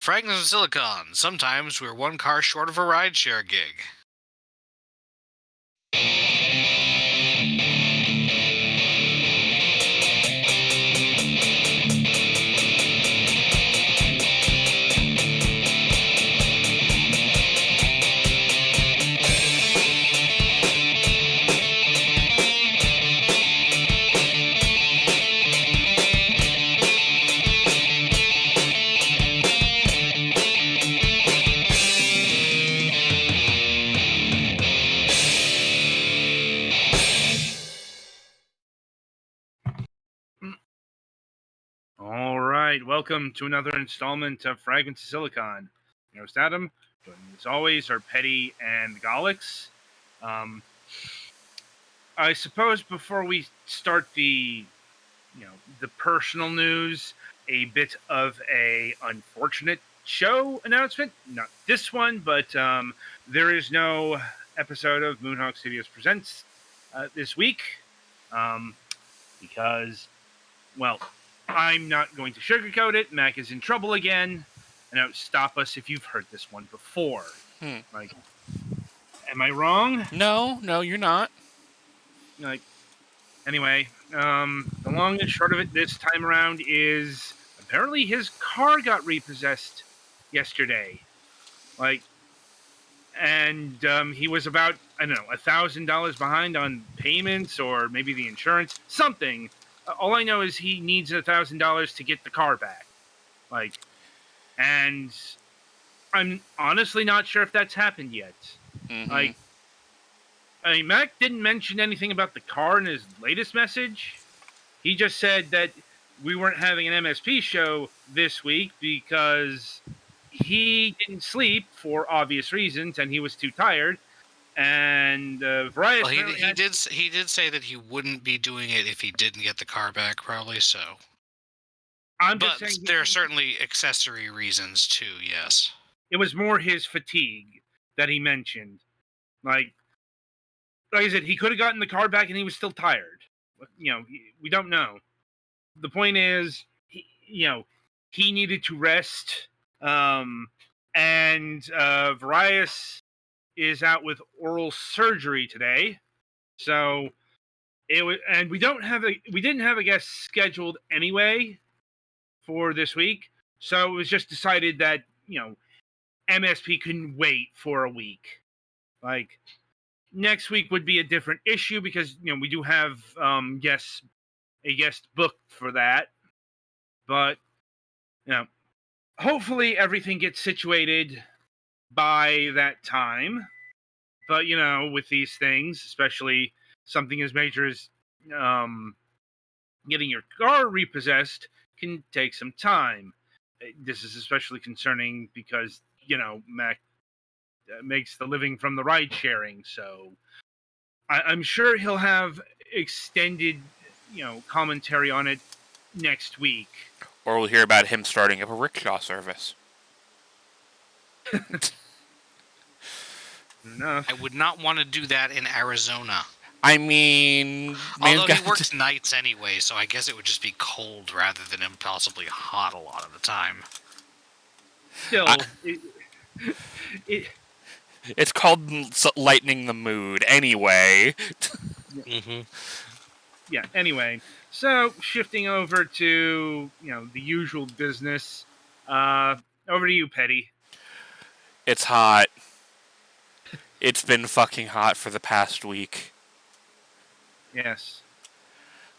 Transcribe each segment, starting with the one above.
Fragments of Silicon. Sometimes we're one car short of a rideshare gig. All right, welcome to another installment of Fragments of Silicon. Your host Adam, joining me as always are Petty and Golix. I suppose before we start the personal news, a bit of a unfortunate show announcement. Not this one, but there is no episode of Moonhawk Studios Presents this week because, well, I'm not going to sugarcoat it. Mac is in trouble again. And now stop us if you've heard this one before. Like, am I wrong? No, you're not. Like, anyway, the long and short of it this time around is apparently his car got repossessed yesterday. Like, and he was about, I don't know, $1,000 behind on payments or maybe the insurance, something. All I know is he needs $1,000 to get the car back. Like, and I'm honestly not sure if that's happened yet. Mm-hmm. Like, I mean, Mac didn't mention anything about the car in his latest message. He just said that we weren't having an MSP show this week because he didn't sleep for obvious reasons and he was too tired. And Variety. Well, he did say that he wouldn't be doing it if he didn't get the car back, probably. So, but there are certainly accessory reasons too. Yes, it was more his fatigue that he mentioned. Like I said, he could have gotten the car back and he was still tired. You know, we don't know. The point is, he needed to rest. And Varius is out with oral surgery today. So it was, and we didn't have a guest scheduled anyway for this week. So it was just decided that, MSP couldn't wait for a week. Like, next week would be a different issue because, we do have a guest booked for that. But, hopefully everything gets situated by that time. But, with these things, especially something as major as getting your car repossessed can take some time. This is especially concerning because, Mac makes the living from the ride sharing. So I'm sure he'll have extended, commentary on it next week. Or we'll hear about him starting up a rickshaw service. Enough. I would not want to do that in Arizona. I mean, although he works nights anyway, so I guess it would just be cold rather than impossibly hot a lot of the time. Still, it's called lightening the mood anyway. Mm-hmm. Yeah, anyway. So, shifting over to, the usual business. Over to you, Petty. It's hot. It's been fucking hot for the past week. Yes.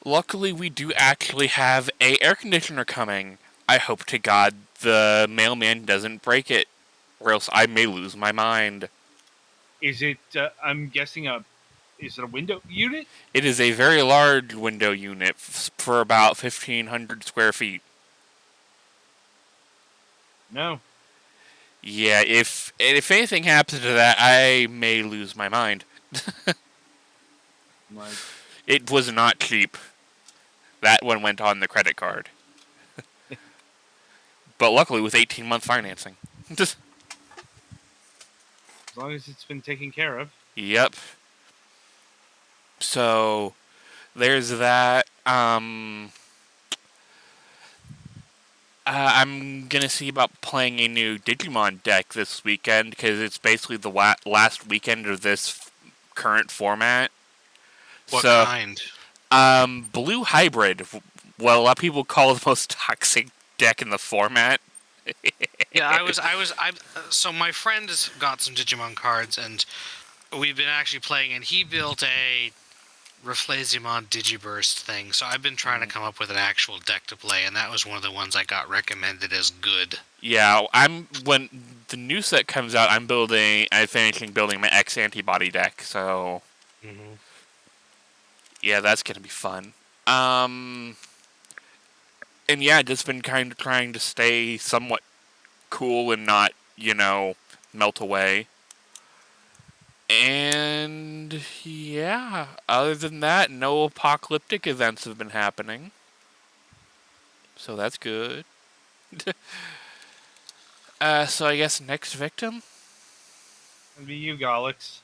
Luckily, we do actually have a air conditioner coming. I hope to God the mailman doesn't break it, or else I may lose my mind. Is it, I'm guessing, is it a window unit? It is a very large window unit for about 1,500 square feet. No. Yeah, if anything happens to that, I may lose my mind. It was not cheap. That one went on the credit card. But luckily with 18-month financing. As long as it's been taken care of. Yep. So, there's that. I'm gonna see about playing a new Digimon deck this weekend because it's basically the last weekend of this current format. What So, kind? Blue Hybrid. What a lot of people call the most toxic deck in the format. Yeah, so my friend has got some Digimon cards, and we've been actually playing, and he built a Reflazimon Digiburst thing, so I've been trying to come up with an actual deck to play, and that was one of the ones I got recommended as good. Yeah, when the new set comes out, I'm finishing building my X antibody deck, so yeah, that's gonna be fun. And yeah, just been kind of trying to stay somewhat cool and not, melt away. And yeah, other than that, no apocalyptic events have been happening. So that's good. So I guess next victim? It'll be you, Galix.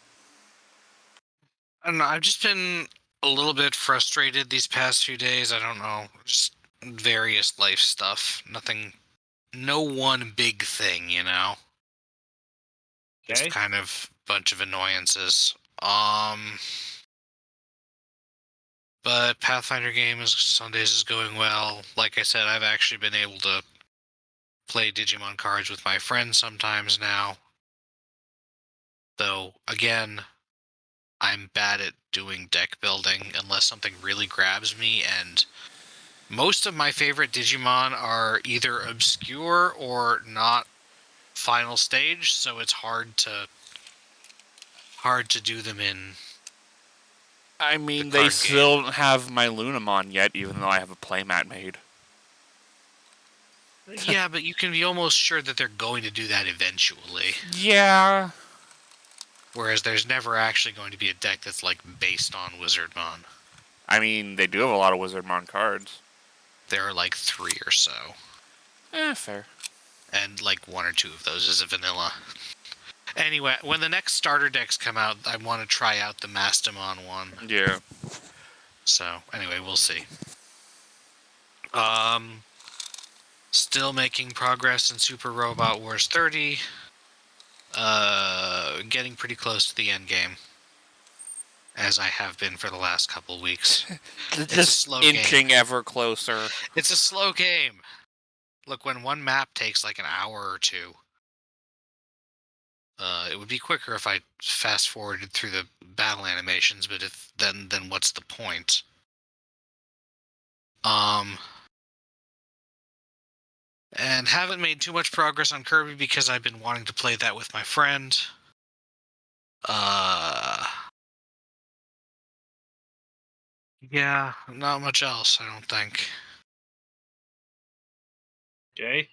I don't know, I've just been a little bit frustrated these past few days. I don't know, just various life stuff. No one big thing, Just Okay. kind of bunch of annoyances. But Pathfinder game is Sundays is going well. Like I said, I've actually been able to play Digimon cards with my friends sometimes now. Though again, I'm bad at doing deck building unless something really grabs me, and most of my favorite Digimon are either obscure or not final stage, so it's hard to do them in I the mean, they card game. still don't have my Lunamon yet, even though I have a playmat made. Yeah, but you can be almost sure that they're going to do that eventually. Yeah. Whereas there's never actually going to be a deck that's like based on Wizardmon. I mean, they do have a lot of Wizardmon cards. There are like 3 or so. Fair. And like 1 or 2 of those is a vanilla. Anyway, when the next starter decks come out, I want to try out the Mastamon one. Yeah. So, anyway, we'll see. Still making progress in Super Robot Wars 30. Getting pretty close to the end game. As I have been for the last couple weeks. It's just a slow inching game. Ever closer. It's a slow game. Look, when one map takes like an hour or 2, it would be quicker if I fast forwarded through the battle animations, but then what's the point? And haven't made too much progress on Kirby because I've been wanting to play that with my friend. Yeah, not much else, I don't think. Okay.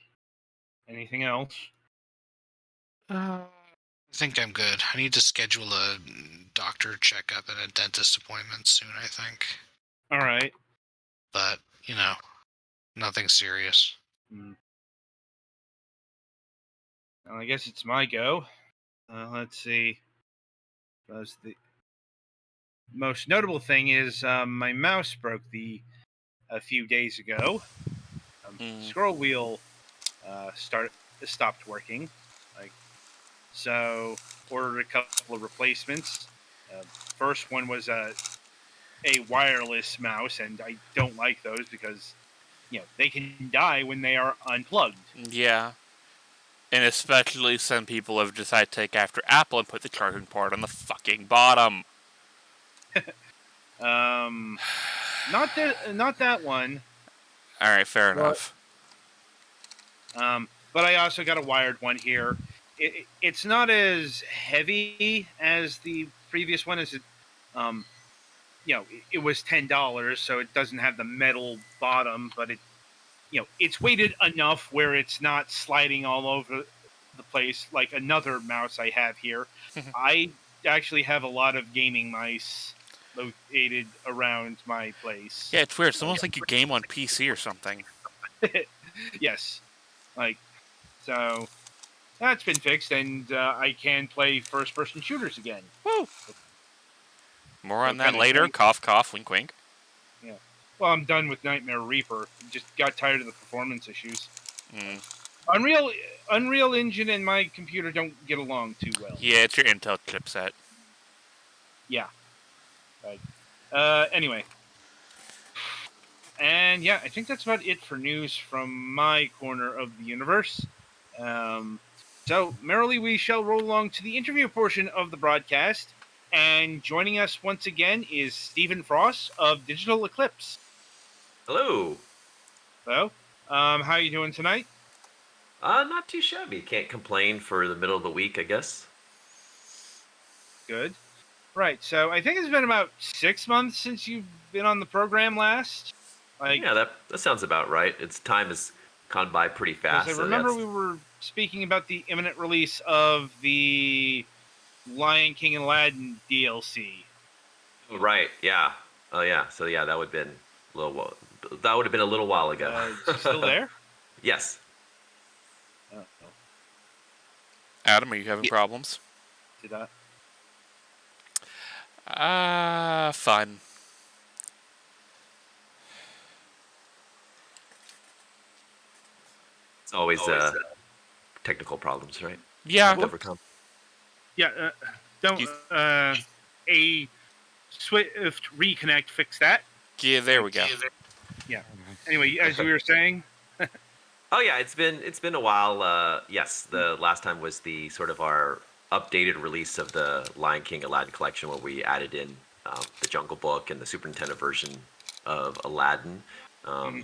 Anything else? I think I'm good. I need to schedule a doctor checkup and a dentist appointment soon, I think. All right. But, nothing serious. Well, I guess it's my go. Let's see. The most notable thing is my mouse broke a few days ago. Scroll wheel stopped working. So ordered a couple of replacements. First one was a wireless mouse, and I don't like those because they can die when they are unplugged. Yeah. And especially some people have decided to take after Apple and put the charging port on the fucking bottom. Not that one. All right, fair enough. But I also got a wired one here. It's not as heavy as the previous one. As it was $10, so it doesn't have the metal bottom, but it's weighted enough where it's not sliding all over the place like another mouse I have here. I actually have a lot of gaming mice located around my place. Yeah, it's weird. It's almost like you game on PC or something. Yes. So that's been fixed, and I can play first-person shooters again. Woo! More on that later. Cough, cough, wink, wink. Yeah. Well, I'm done with Nightmare Reaper. Just got tired of the performance issues. Mm. Unreal Engine and my computer don't get along too well. Yeah, it's your Intel chipset. Yeah. Right. Anyway. And yeah, I think that's about it for news from my corner of the universe. So, merrily we shall roll along to the interview portion of the broadcast. And joining us once again is Stephen Frost of Digital Eclipse. Hello. So, how are you doing tonight? Not too shabby. Can't complain for the middle of the week, I guess. Good. Right. So I think it's been about 6 months since you've been on the program last. Yeah, that sounds about right. Time has gone by pretty fast. I remember we were speaking about the imminent release of the Lion King and Aladdin DLC. Right. Yeah. Oh yeah. So yeah, that would have been a little. That would have been a little while ago. Is it still there? Yes. Oh, Adam, are you having problems? did I? Fun. It's always technical problems, right? Yeah. To overcome. Yeah. Don't a swift reconnect fix that. Yeah, there we go. Yeah. Anyway, as you were saying. Oh yeah, it's been a while. Yes, the last time was the sort of our updated release of the Lion King Aladdin collection, where we added in the Jungle Book and the Super Nintendo version of Aladdin.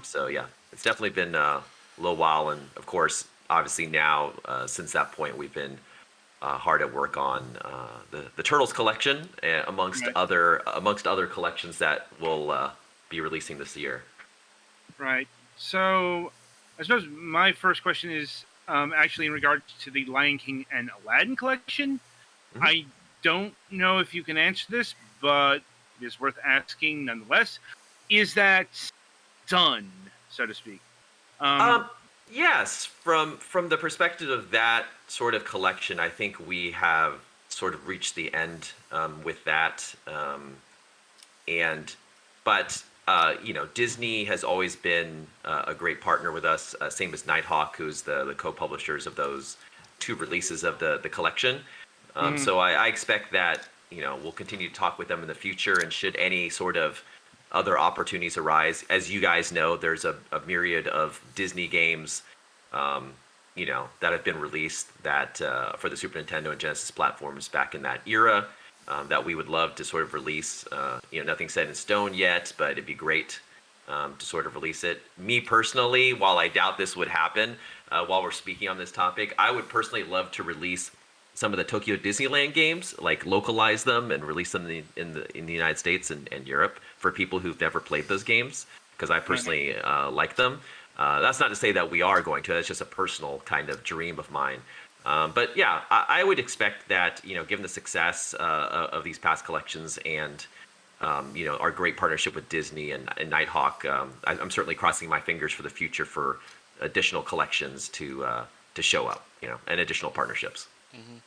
So yeah, it's definitely been a little while, and of course, obviously now since that point, we've been hard at work on the Turtles collection, amongst other collections that we'll be releasing this year. Right. So, I suppose my first question is actually in regards to the Lion King and Aladdin collection. Mhm. I don't know if you can answer this, but it is worth asking nonetheless. Is that done, so to speak? Yes, from the perspective of that sort of collection, I think we have sort of reached the end with that. But Disney has always been a great partner with us. Same as Nighthawk, who's the co-publishers of those two releases of the collection. So I expect that we'll continue to talk with them in the future, and should any sort of other opportunities arise, as you guys know, there's a myriad of Disney games, that have been released that for the Super Nintendo and Genesis platforms back in that era. That we would love to sort of release. Nothing set in stone yet, but it'd be great to sort of release it. Me personally, while I doubt this would happen, while we're speaking on this topic, I would personally love to release some of the Tokyo Disneyland games, like localize them and release them in the United States and Europe for people who've never played those games, because I personally like them. That's not to say that we are going to. That's just a personal kind of dream of mine. But yeah, I would expect that, given the success of these past collections and, our great partnership with Disney and Nighthawk, I'm certainly crossing my fingers for the future for additional collections to show up, and additional partnerships. Mm-hmm.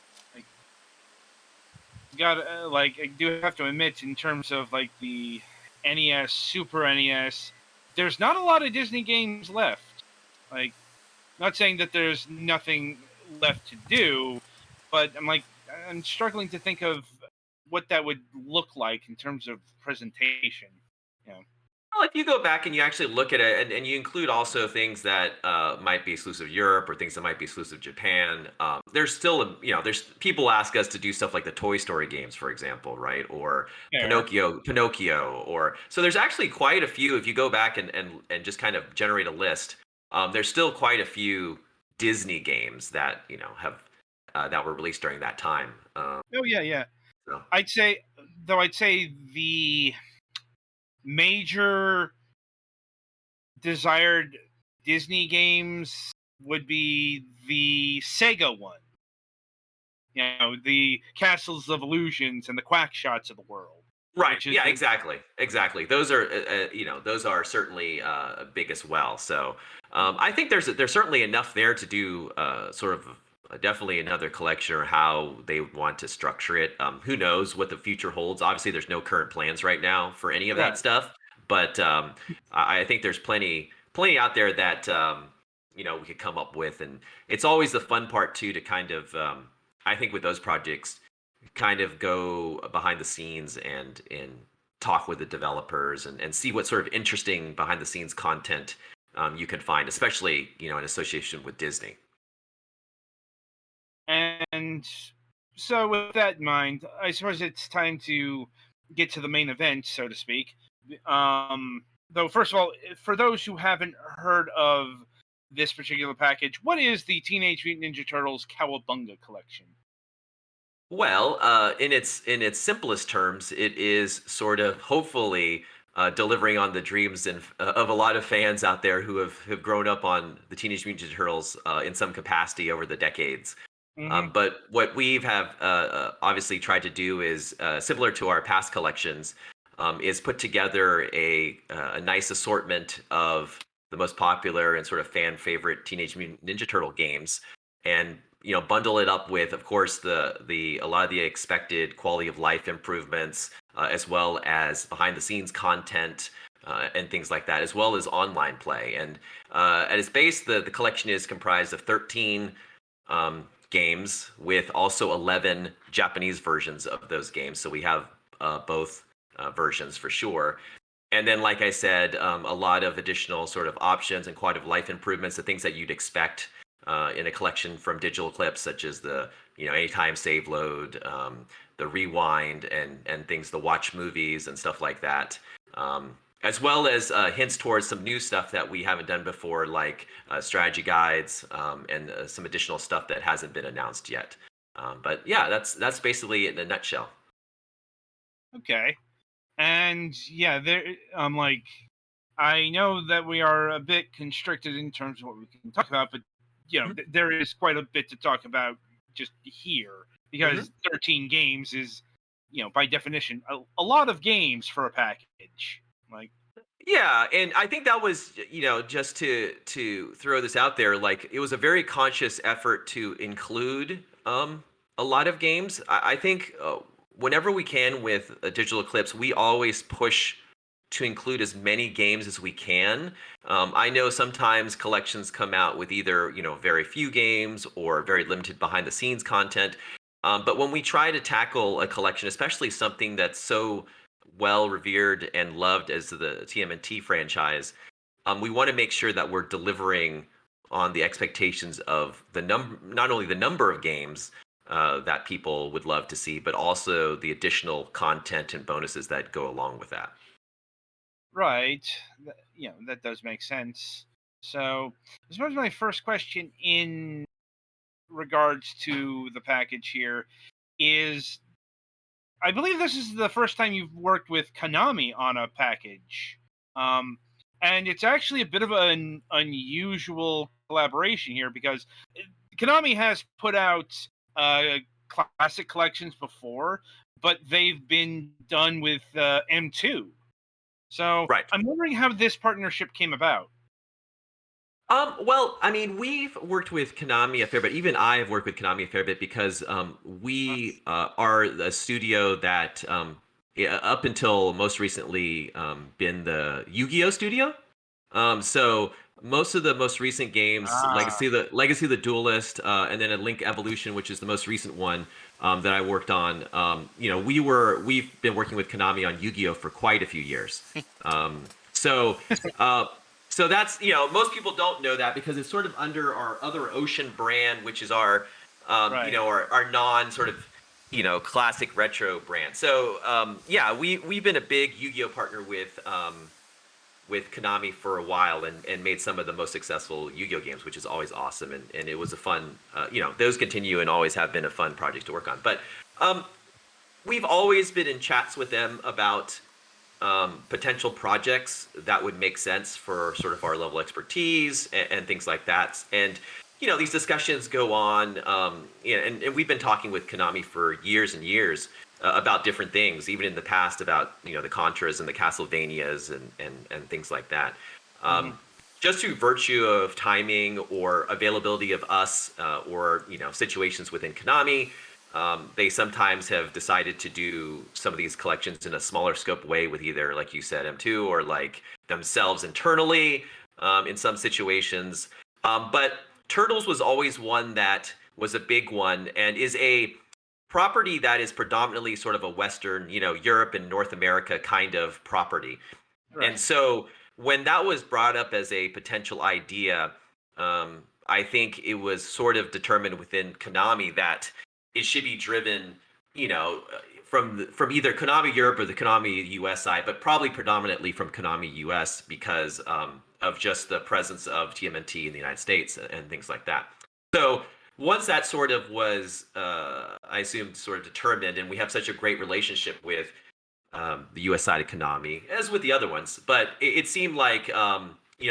I do have to admit, in terms of like the NES, Super NES, there's not a lot of Disney games left. Like, not saying that there's nothing left to do, but I'm struggling to think of what that would look like in terms of presentation. Well, if you go back and you actually look at it, and you include also things that might be exclusive to Europe or things that might be exclusive to Japan, there's still, there's people ask us to do stuff like the Toy Story games, for example, right? Or Yeah. Pinocchio, or so there's actually quite a few. If you go back and just kind of generate a list, there's still quite a few Disney games that have that were released during that time. Oh yeah. So. I'd say the major desired Disney games would be the Sega one. The Castles of Illusions and the Quack Shots of the world. Right. Yeah. Exactly. Those are, those are certainly big as well. So I think there's certainly enough there to do sort of definitely another collection, or how they want to structure it. Who knows what the future holds? Obviously, there's no current plans right now for any of that stuff. But I think there's plenty out there that we could come up with. And it's always the fun part too to kind of I think with those projects kind of go behind the scenes and talk with the developers and see what sort of interesting behind the scenes content you can find, especially in association with Disney. And so, with that in mind, I suppose it's time to get to the main event, so to speak. Though, first of all, for those who haven't heard of this particular package, what is the Teenage Mutant Ninja Turtles Cowabunga collection? Well, in its simplest terms, it is sort of hopefully delivering on the dreams of a lot of fans out there who have grown up on the Teenage Mutant Ninja Turtles in some capacity over the decades. Hmm. But what we've have obviously tried to do is similar to our past collections, is put together a nice assortment of the most popular and sort of fan favorite Teenage Mutant Ninja Turtle games, and bundle it up with, of course, the a lot of the expected quality of life improvements, as well as behind the scenes content. And things like that, as well as online play. And at its base, the collection is comprised of 13 games with also 11 Japanese versions of those games. So we have both versions for sure. And then, like I said, a lot of additional sort of options and quality of life improvements, the things that you'd expect in a collection from Digital Eclipse, such as the anytime save load, the rewind, and things, the watch movies and stuff like that. As well as hints towards some new stuff that we haven't done before, like strategy guides and some additional stuff that hasn't been announced yet. But yeah, that's basically it in a nutshell. Okay. And yeah, like, I know that we are a bit constricted in terms of what we can talk about, but there is quite a bit to talk about just here, Mhm. because 13 games is, by definition, a lot of games for a package. Like, Yeah, and I think that was, just to throw this out there, like it was a very conscious effort to include a lot of games. I think whenever we can with a Digital Eclipse, we always push to include as many games as we can. I know sometimes collections come out with either very few games or very limited behind the scenes content. But when we try to tackle a collection, especially something that's so well revered and loved as the TMNT franchise, we want to make sure that we're delivering on the expectations of not only the number of games that people would love to see, but also the additional content and bonuses that go along with that. right, that does make sense. So, I suppose my first question in regards to the package here is, I believe this is the first time you've worked with Konami on a package. Um, and it's actually a bit of an unusual collaboration here, because Konami has put out classic collections before, but they've been done with M2. So Right. I'm wondering how this partnership came about. Well, I mean, we've worked with Konami a fair bit. Even I have worked with Konami a fair bit because we are a studio that, up until most recently, been the Yu-Gi-Oh studio. So most of the most recent games, Ah, Legacy of the Duelist, and then a Link Evolution, which is the most recent one that I worked on. We've been working with Konami on Yu-Gi-Oh for quite a few years. Um, so. Uh, so that's, most people don't know that because it's sort of under our other Ocean brand, which is our, right. our non sort of, classic retro brand. So yeah, we've been a big Yu-Gi-Oh partner with Konami for a while and made some of the most successful Yu-Gi-Oh games, which is always awesome. And it was a fun, those continue and always have been a fun project to work on. But we've always been in chats with them about potential projects that would make sense for sort of our level of expertise and things like that. And these discussions go on, and we've been talking with Konami for years and years about different things, even in the past about the Contras and the Castlevanias and things like that. Hmm. Just through virtue of timing or availability of us, or situations within Konami, they sometimes have decided to do some of these collections in a smaller scope way with either, like you said, M2 or like themselves internally in some situations. But Turtles was always one that was a big one and is a property that is predominantly sort of a Western, Europe and North America kind of property. Right. And so when that was brought up as a potential idea, I think it was sort of determined within Konami that it should be driven, from either Konami Europe or the Konami US side, but probably predominantly from Konami US because of just the presence of TMNT in the United States and things like that. So once that sort of was, I assume, sort of determined, and we have such a great relationship with the US side of Konami, as with the other ones. But it seemed like,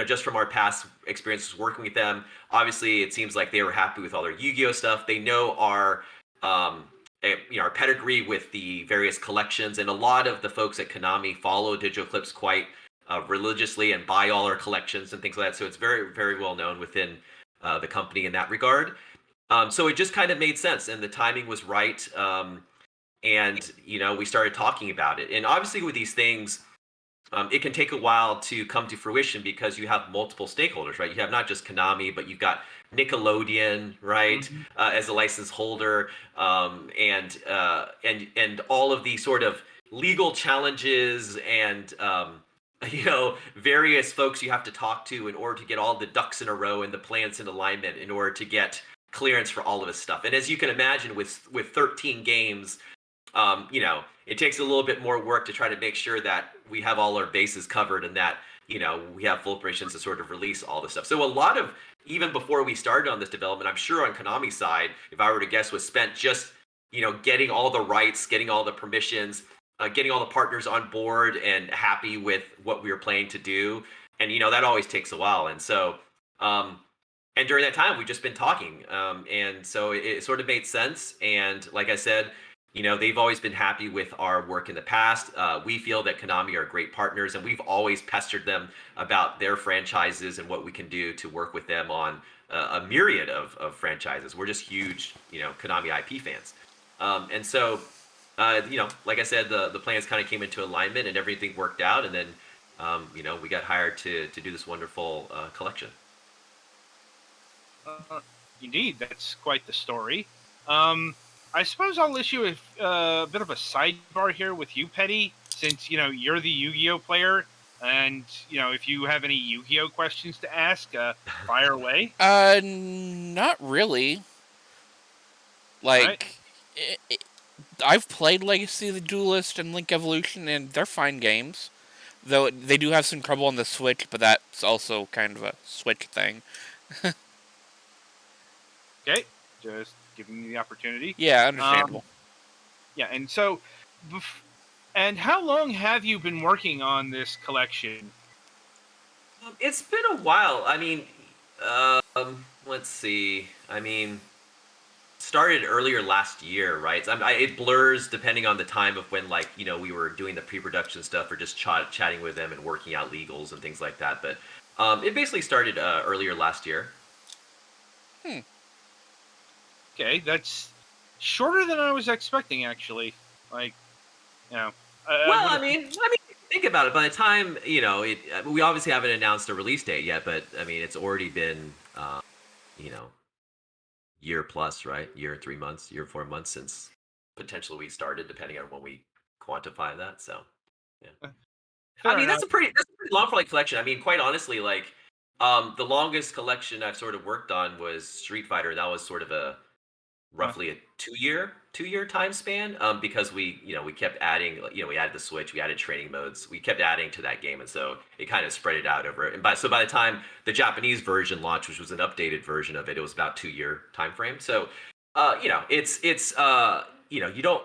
just from our past experiences working with them, obviously it seems like they were happy with all their Yu-Gi-Oh stuff. They know our pedigree with the various collections, and a lot of the folks at Konami follow Digital Eclipse quite religiously and buy all our collections and things like that. So it's very, very well known within the company in that regard. So it just kind of made sense, and the timing was right. And we started talking about it, and obviously with these things, it can take a while to come to fruition because you have multiple stakeholders, right? You have not just Konami, but you've got Nickelodeon, right, Mm-hmm. as a license holder, and all of the sort of legal challenges and various folks you have to talk to in order to get all the ducks in a row and the plans in alignment in order to get clearance for all of this stuff. And as you can imagine, with 13 games, it takes a little bit more work to try to make sure that we have all our bases covered and that, we have full permissions to sort of release all this stuff. So a lot of, even before we started on this development, I'm sure on Konami's side, if I were to guess, was spent just, getting all the rights, getting all the permissions, getting all the partners on board and happy with what we were planning to do. And, that always takes a while. And so, and during that time, we've just been talking. And so it sort of made sense. And like I said, they've always been happy with our work in the past. We feel that Konami are great partners, and we've always pestered them about their franchises and what we can do to work with them on a myriad of franchises. We're just huge, Konami IP fans. And so, like I said, the plans kind of came into alignment and everything worked out. And then, we got hired to do this wonderful collection. Indeed, that's quite the story. I suppose I'll issue a bit of a sidebar here with you, Petty, since you're the Yu-Gi-Oh player, and if you have any Yu-Gi-Oh questions to ask, fire away. Not really. Like, I've played Legacy of the Duelist and Link Evolution, and they're fine games. Though they do have some trouble on the Switch, but that's also kind of a Switch thing. Okay, just giving you the opportunity. Yeah, understandable. Yeah, and so, and how long have you been working on this collection? It's been a while. I mean, let's see. I mean, started earlier last year, right? It blurs depending on the time of when, like, we were doing the pre-production stuff or just chatting with them and working out legals and things like that. But it basically started earlier last year. Okay, that's shorter than I was expecting, actually. Like, well, I mean, think about it. By the time we obviously haven't announced a release date yet, but I mean, it's already been year plus, right? Year 3 months, year 4 months since potentially we started, depending on when we quantify that. So, yeah. I mean, that's a pretty long for like collection. I mean, quite honestly, like the longest collection I've sort of worked on was Street Fighter. That was sort of a roughly a 2-year time span, because we kept adding, we added the Switch, we added training modes, we kept adding to that game, and so it kind of spread it out over it. And by the time the Japanese version launched, which was an updated version of it, it was about 2-year time frame. So it's you don't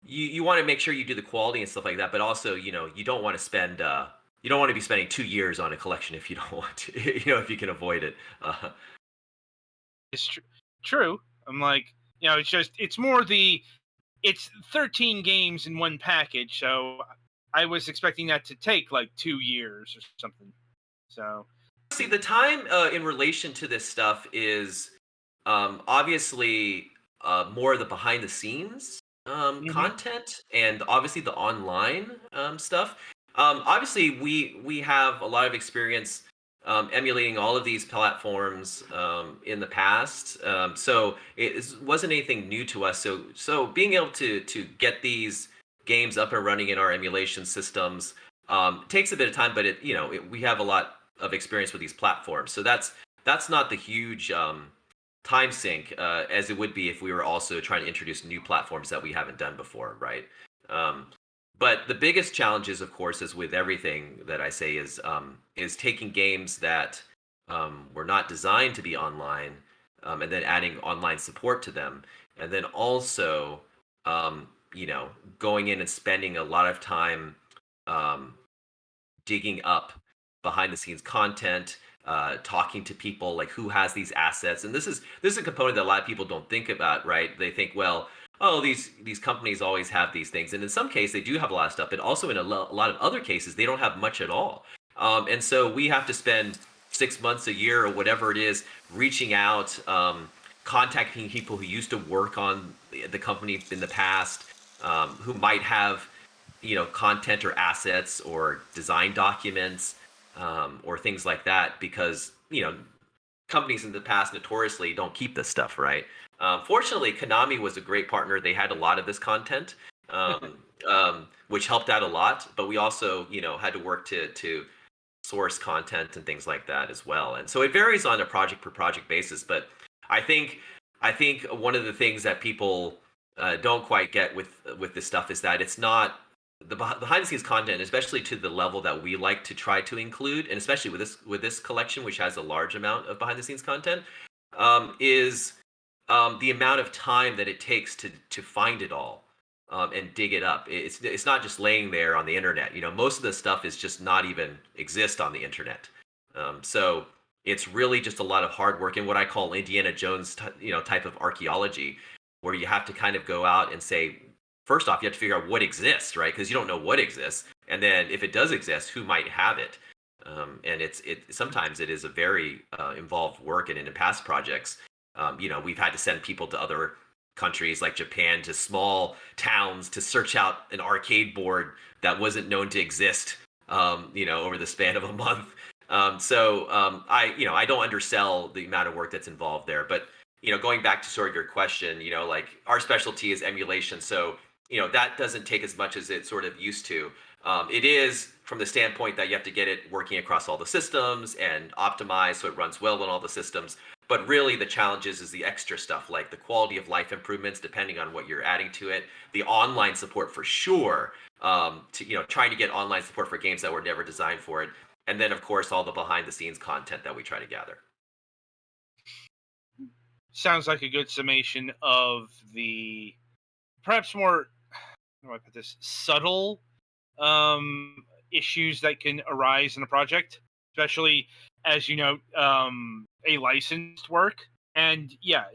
you want to make sure you do the quality and stuff like that, but also you don't want to spend you don't want to be spending 2 years on a collection if you don't want to, if you can avoid it. It's true. I'm like, it's more it's 13 games in one package, so I was expecting that to take like 2 years or something. So, see, the time in relation to this stuff is obviously more of the behind the scenes content, and obviously the online stuff. Obviously, we have a lot of experience emulating all of these platforms in the past. So wasn't anything new to us. So being able to get these games up and running in our emulation systems takes a bit of time, but we have a lot of experience with these platforms. So that's not the huge time sink as it would be if we were also trying to introduce new platforms that we haven't done before, right? But the biggest challenge is, of course, as with everything that I say, is taking games that were not designed to be online, and then adding online support to them, and then also, going in and spending a lot of time um, digging up behind the scenes content, talking to people like who has these assets. And this is a component that a lot of people don't think about, right? They think, well, oh, these companies always have these things, and in some cases they do have a lot of stuff, but also in a lot of other cases they don't have much at all. And so we have to spend 6 months, a year, or whatever it is, reaching out, contacting people who used to work on the company in the past, who might have content or assets or design documents, or things like that, because companies in the past notoriously don't keep this stuff, right? Fortunately, Konami was a great partner. They had a lot of this content, which helped out a lot. But we also, had to work to source content and things like that as well. And so it varies on a project per project basis. But I think one of the things that people don't quite get with this stuff is that it's not the behind the scenes content, especially to the level that we like to try to include, and especially with this collection, which has a large amount of behind the scenes content, is the amount of time that it takes to find it all, and dig it up. It's not just laying there on the internet. Most of the stuff is just not even exist on the internet. So it's really just a lot of hard work and what I call Indiana Jones, type of archaeology, where you have to kind of go out and say, first off, you have to figure out what exists, right? Because you don't know what exists, and then if it does exist, who might have it? And sometimes it is a very involved work, and in past projects, we've had to send people to other countries like Japan, to small towns, to search out an arcade board that wasn't known to exist, over the span of a month. I don't undersell the amount of work that's involved there, but going back to sort of your question, like our specialty is emulation, so that doesn't take as much as it sort of used to. It is from the standpoint that you have to get it working across all the systems and optimized so it runs well on all the systems. But really the challenge is the extra stuff, like the quality of life improvements, depending on what you're adding to it, the online support for sure, trying to get online support for games that were never designed for it. And then, of course, all the behind the scenes content that we try to gather. Sounds like a good summation of the perhaps more, how do I put this, subtle issues that can arise in a project, especially as a licensed work. And yeah,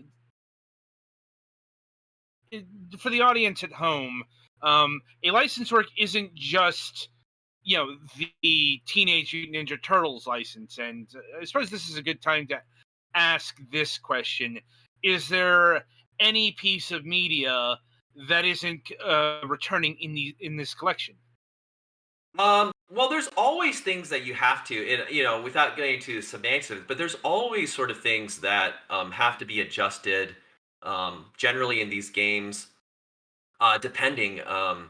for the audience at home, a licensed work isn't just the Teenage Mutant Ninja Turtles license. And I suppose this is a good time to ask this question: is there any piece of media that isn't returning in this collection? Well, there's always things that you have to, without getting into semantics, but there's always sort of things that have to be adjusted, generally in these games, depending, on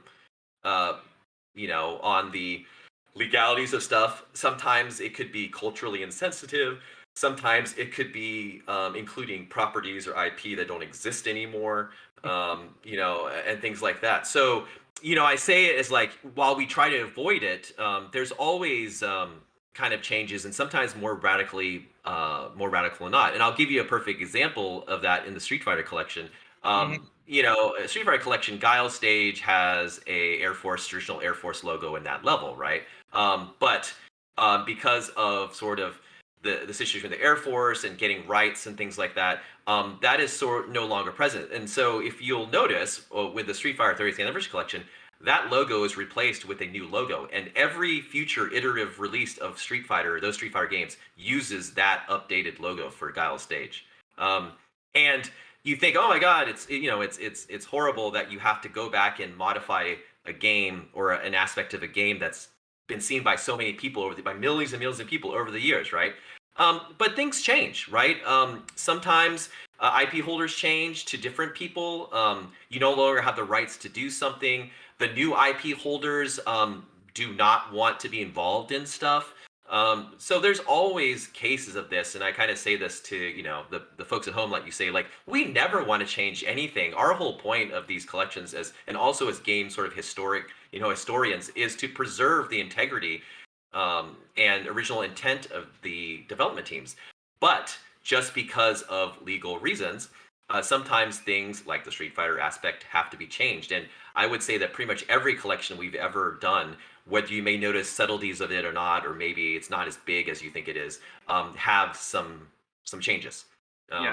the legalities of stuff. Sometimes it could be culturally insensitive. Sometimes it could be including properties or IP that don't exist anymore, and things like that. So, I say it as like, while we try to avoid it, there's always kind of changes, and sometimes more radical or not. And I'll give you a perfect example of that in the Street Fighter collection. Mhm. Street Fighter collection, Guile stage has a traditional Air Force logo in that level, right? But because of sort of the situation with the Air Force and getting rights and things like that, that is no longer present. And so if you'll notice, with the Street Fighter 30th Anniversary Collection, that logo is replaced with a new logo. And every future iterative release of Street Fighter, those Street Fighter games, uses that updated logo for Guile stage. And you think, oh my God, it's horrible that you have to go back and modify a game or an aspect of a game that's been seen by so many people by millions and millions of people over the years, right? But things change, right? Sometimes IP holders change to different people. You no longer have the rights to do something. The new IP holders do not want to be involved in stuff. So there's always cases of this, and I kind of say this to the folks at home, like you say, like we never want to change anything. Our whole point of these collections, and also as game sort of historians, is to preserve the integrity and original intent of the development teams. But just because of legal reasons, sometimes things like the Street Fighter aspect have to be changed. And I would say that pretty much every collection we've ever done, whether you may notice subtleties of it or not, or maybe it's not as big as you think it is, have some changes,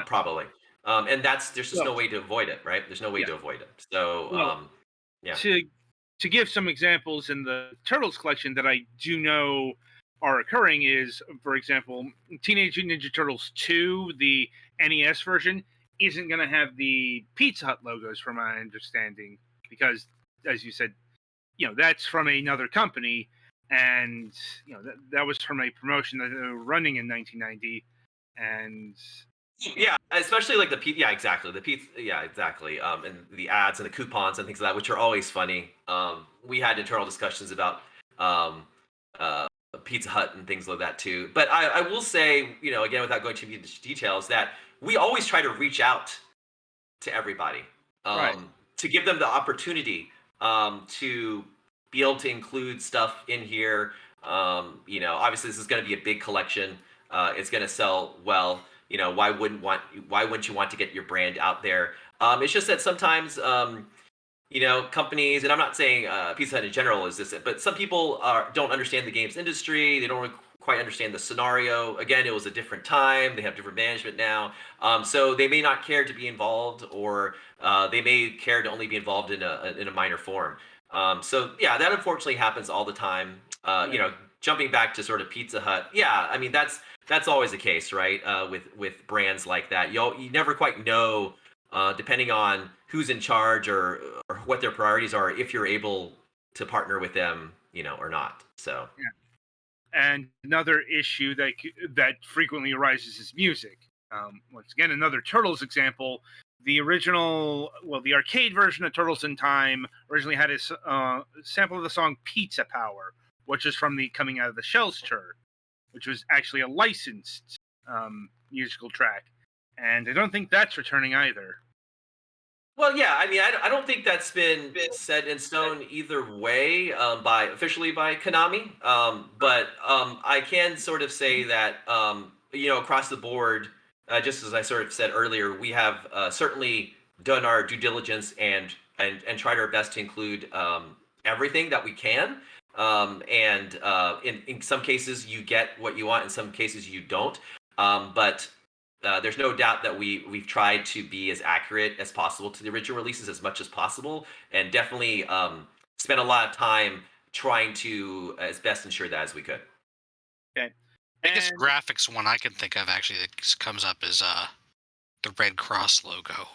probably. And there's just no way to avoid it, right? There's no way to avoid it. So, yeah. To give some examples in the Turtles collection that I do know are occurring is, for example, Teenage Mutant Ninja Turtles 2, the NES version, isn't going to have the Pizza Hut logos, from my understanding, because, as you said, that's from another company, and that was from a promotion that they were running in 1990, and yeah, especially like exactly, the pizza, exactly, and the ads and the coupons and things like that, which are always funny. We had internal discussions about Pizza Hut and things like that too. But I will say, again, without going too many details, that we always try to reach out to everybody, Right. to give them the opportunity to be able to include stuff in here. Obviously this is going to be a big collection. It's going to sell well. Why wouldn't you want to get your brand out there? It's just that sometimes companies, and I'm not saying Pizza Hut in general is this, but some people don't understand the games industry. They don't quite understand the scenario. Again, it was a different time. They have different management now. So they may not care to be involved, or they may care to only be involved in a minor form. So yeah, that unfortunately happens all the time. Jumping back to sort of Pizza Hut, yeah, I mean that's always the case, right? With brands like that, you never quite know, depending on who's in charge or what their priorities are, if you're able to partner with them, or not. So. Yeah. And another issue that frequently arises is music. Once again, another Turtles example. The arcade version of Turtles in Time originally had a sample of the song Pizza Power, which is from the Coming Out of the Shells tour, which was actually a licensed musical track. And I don't think that's returning either. Well, yeah, I mean, I don't think that's been set in stone either way, officially by Konami. But I can sort of say that across the board, just as I sort of said earlier, we have certainly done our due diligence and tried our best to include everything that we can. And in some cases you get what you want, in some cases you don't. But there's no doubt that we've tried to be as accurate as possible to the original releases as much as possible, and definitely spent a lot of time trying to as best ensure that as we could. Okay. Biggest graphics one I can think of actually that comes up is the Red Cross logo.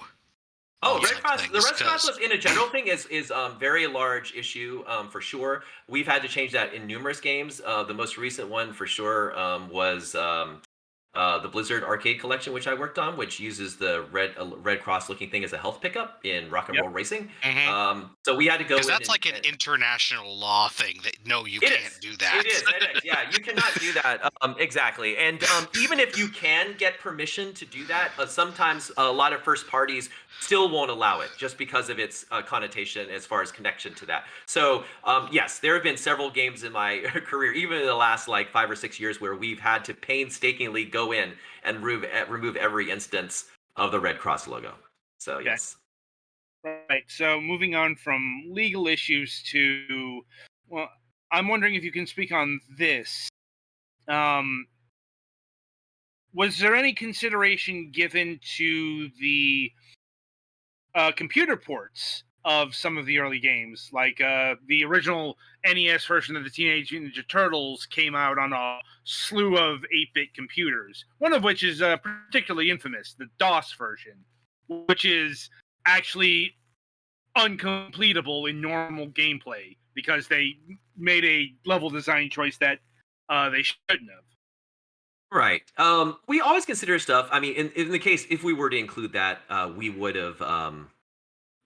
Oh, Red Cross. The Red Cross was, in a general thing, is very large issue, for sure. We've had to change that in numerous games. The most recent one for sure was the Blizzard Arcade Collection, which I worked on, which uses the Red Cross looking thing as a health pickup in Rock and Roll Racing. Mm-hmm. So we had to go. Because that's like an international law thing that you can't do that. It is. Yeah, you cannot do that. Exactly. And even if you can get permission to do that, sometimes a lot of first parties still won't allow it, just because of its connotation as far as connection to that. So yes, there have been several games in my career, even in the last 5 or 6 years, where we've had to painstakingly go in and remove every instance of the Red Cross logo. So yes. Right. So moving on from legal issues to, well, I'm wondering if you can speak on this. Was there any consideration given to the computer ports of some of the early games? Like the original NES version of the Teenage Mutant Ninja Turtles came out on a slew of 8-bit computers, one of which is particularly infamous, the DOS version, which is actually uncompletable in normal gameplay because they made a level design choice that they shouldn't have. Right. We always consider stuff. I mean, in the case if we were to include that, we would have,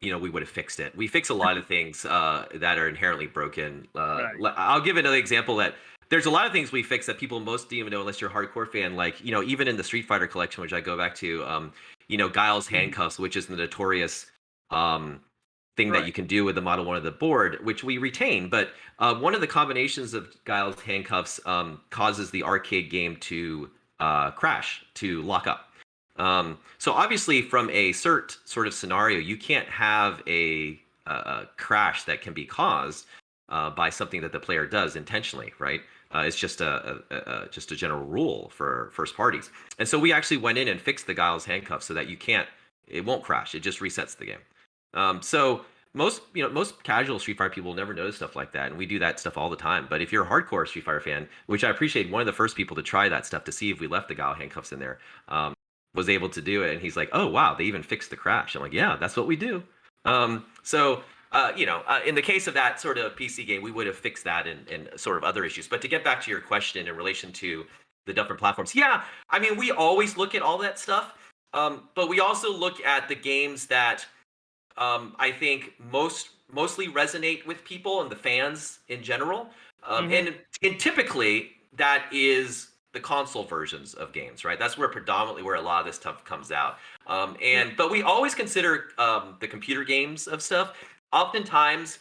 we would have fixed it. We fix a lot of things that are inherently broken. Right. I'll give another example that there's a lot of things we fix that people most don't even know unless you're a hardcore fan. Like, even in the Street Fighter collection, which I go back to, Guile's handcuffs, which is the notorious thing that you can do with the Model 1 of the board, which we retain. But one of the combinations of Guile's handcuffs causes the arcade game to crash, to lock up. So obviously, from a cert sort of scenario, you can't have a crash that can be caused by something that the player does intentionally, right? It's just a general rule for first parties. And so we actually went in and fixed the Guile's handcuffs so that it won't crash. It just resets the game. So most casual Street Fighter people never notice stuff like that, and we do that stuff all the time. But if you're a hardcore Street Fighter fan, which I appreciate, one of the first people to try that stuff to see if we left the Guile handcuffs in there, was able to do it, and he's like, "Oh wow, they even fixed the crash." I'm like, "Yeah, that's what we do." In the case of that sort of PC game, we would have fixed that and sort of other issues. But to get back to your question in relation to the different platforms, yeah, I mean, we always look at all that stuff, but we also look at the games that I think mostly resonate with people and the fans in general, and typically that is the console versions of games, right? That's where a lot of this stuff comes out. But we always consider the computer games of stuff. Oftentimes,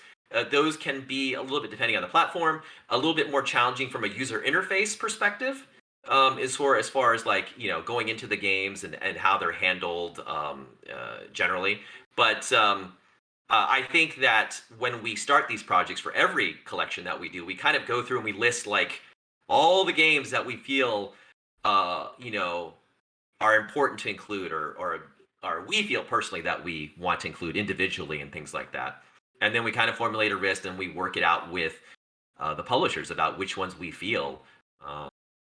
those can be a little bit, depending on the platform, a little bit more challenging from a user interface perspective, as far as like, going into the games and how they're handled generally. But I think that when we start these projects for every collection that we do, we kind of go through and we list like all the games that we feel, are important to include, or we feel personally that we want to include individually and things like that. And then we kind of formulate a list and we work it out with the publishers about which ones we feel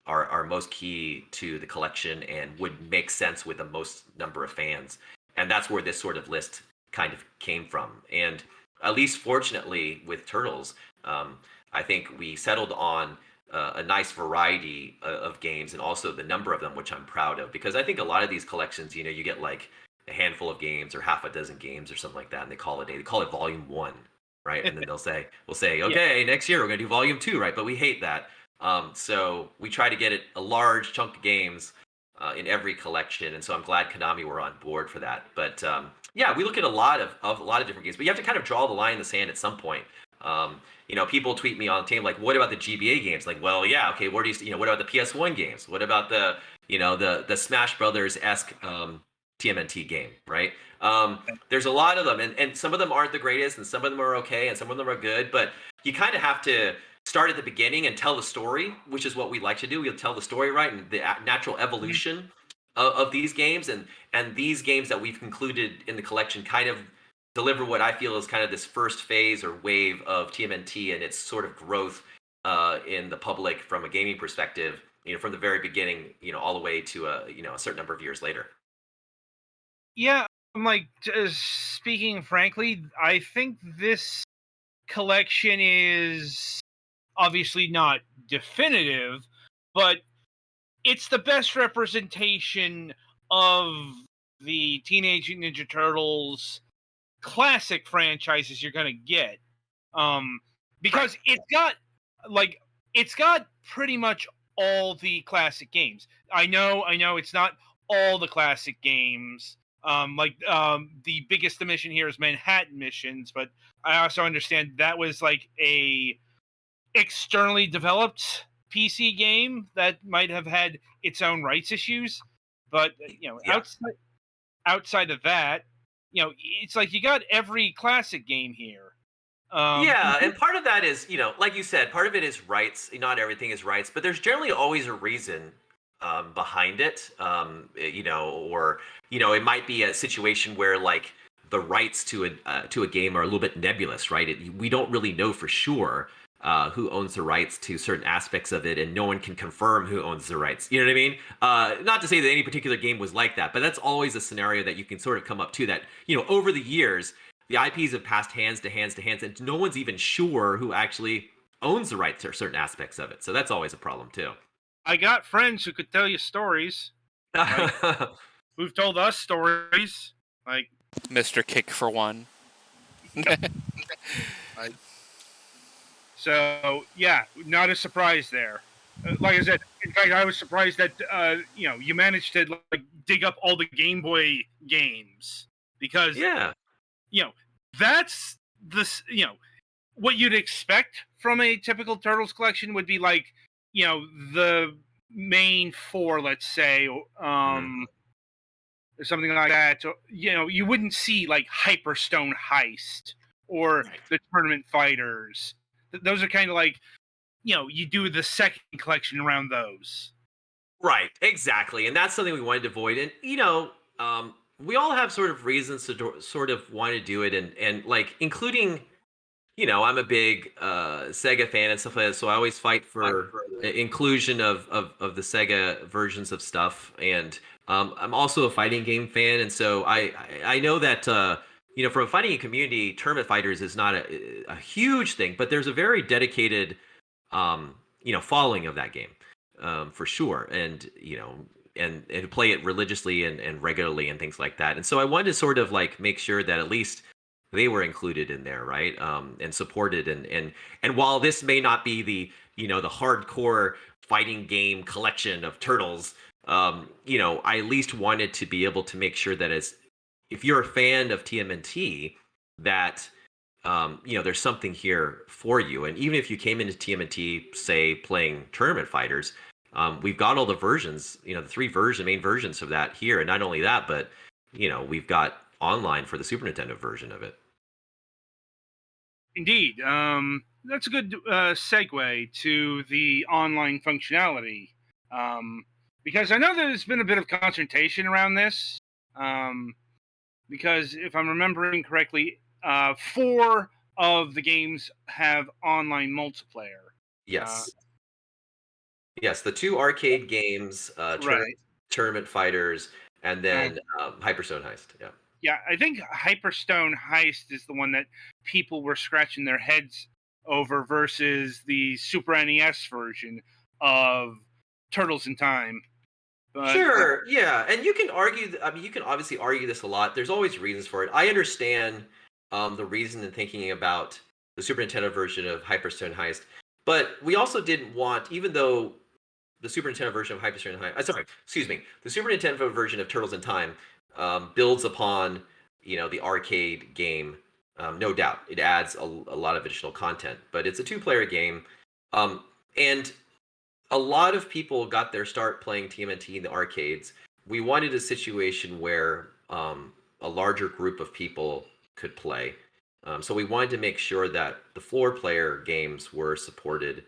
are most key to the collection and would make sense with the most number of fans. And that's where this sort of list kind of came from. And at least fortunately with Turtles, I think we settled on a nice variety of games, and also the number of them, which I'm proud of, because I think a lot of these collections, you get like a handful of games or half a dozen games or something like that, and they call it volume 1, right? And then we'll say, okay, next year we're gonna do volume 2, right? But we hate that. So we try to get it a large chunk of games in every collection, and so I'm glad Konami were on board for that. But yeah, we look at a lot of different games, but you have to kind of draw the line in the sand at some point. People tweet me on the team like, "What about the GBA games?" Like, well, yeah, okay. What about the PS1 games? What about the Smash Brothers-esque TMNT game, right? There's a lot of them, and some of them aren't the greatest, and some of them are okay, and some of them are good. But you kind of have to start at the beginning and tell the story, which is what we like to do. We'll tell the story, right, and the natural evolution of these games, and these games that we've concluded in the collection kind of deliver what I feel is kind of this first phase or wave of TMNT and its sort of growth in the public from a gaming perspective, from the very beginning, all the way to a certain number of years later. Yeah, I'm like, speaking frankly, I think this collection is obviously not definitive, but it's the best representation of the Teenage Mutant Ninja Turtles classic franchises you're gonna get, because it's got pretty much all the classic games. I know it's not all the classic games. The biggest omission here is Manhattan Missions, but I also understand that was like a externally developed PC game that might have had its own rights issues. But Yeah. outside of that, it's like you got every classic game here. Yeah, and part of that is, like you said, part of it is rights. Not everything is rights, but there's generally always a reason behind it. Or it might be a situation where like the rights to a game are a little bit nebulous, right? We don't really know for sure who owns the rights to certain aspects of it, and no one can confirm who owns the rights. You know what I mean? Not to say that any particular game was like that, but that's always a scenario that you can sort of come up to, that, over the years, the IPs have passed hands to hands to hands, and no one's even sure who actually owns the rights to certain aspects of it. So that's always a problem too. I got friends who could tell you stories, like who've told us stories, like Mr. Kick for one. like. So yeah, not a surprise there. Like I said, in fact, I was surprised that you managed to like dig up all the Game Boy games because Yeah. That's this what you'd expect from a typical Turtles collection would be like the main four, let's say, or something like that. So, you wouldn't see like Hyperstone Heist or the Tournament Fighters. Those are kind of like you do the second collection around those. Right, exactly, and that's something we wanted to avoid. And we all have sort of reasons to sort of want to do it, and like including, I'm a big Sega fan and stuff like that, so I always fight for inclusion of the Sega versions of stuff. And I'm also a fighting game fan, and so I know that from a fighting game community, Tournament Fighters is not a huge thing, but there's a very dedicated following of that game. For sure, and and play it religiously and regularly and things like that. And so I wanted to sort of like make sure that at least they were included in there, right? And supported. And while this may not be the the hardcore fighting game collection of Turtles, I at least wanted to be able to make sure that if you're a fan of TMNT, that there's something here for you. And even if you came into TMNT, say, playing Tournament Fighters, we've got all the versions, the three main versions of that here. And not only that, but, we've got online for the Super Nintendo version of it. Indeed. That's a good segue to the online functionality. Because I know there's been a bit of consternation around this. Because if I'm remembering correctly, 4 of the games have online multiplayer. Yes. Yes, the 2 arcade games, Right. Tournament Fighters, and then Hyperstone Heist. Yeah. Yeah, I think Hyperstone Heist is the one that people were scratching their heads over versus the Super NES version of Turtles in Time. But, Sure, yeah, and you can argue. I mean, you can obviously argue this a lot. There's always reasons for it. I understand the reason in thinking about the Super Nintendo version of Hyperstone Heist, but we also didn't want, even though the Super Nintendo version of Hyperstone Heist, the Super Nintendo version of Turtles in Time builds upon the arcade game. No doubt, it adds a lot of additional content, but it's a 2-player game, and a lot of people got their start playing TMNT in the arcades. We wanted a situation where a larger group of people could play. So we wanted to make sure that the 4-player games were supported,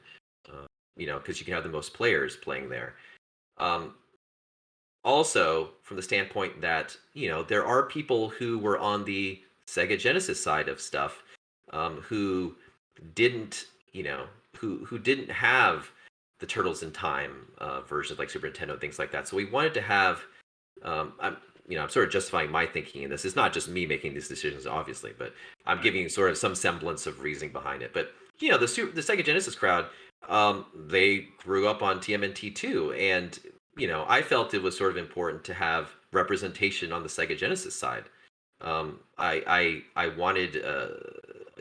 because you can have the most players playing there. Also, from the standpoint that, there are people who were on the Sega Genesis side of stuff who didn't, who didn't have the Turtles in Time versions like Super Nintendo, things like that. So we wanted to have, I'm sort of justifying my thinking in this. It's not just me making these decisions, obviously, but I'm giving sort of some semblance of reasoning behind it. But the Sega Genesis crowd, they grew up on TMNT too, and I felt it was sort of important to have representation on the Sega Genesis side. I wanted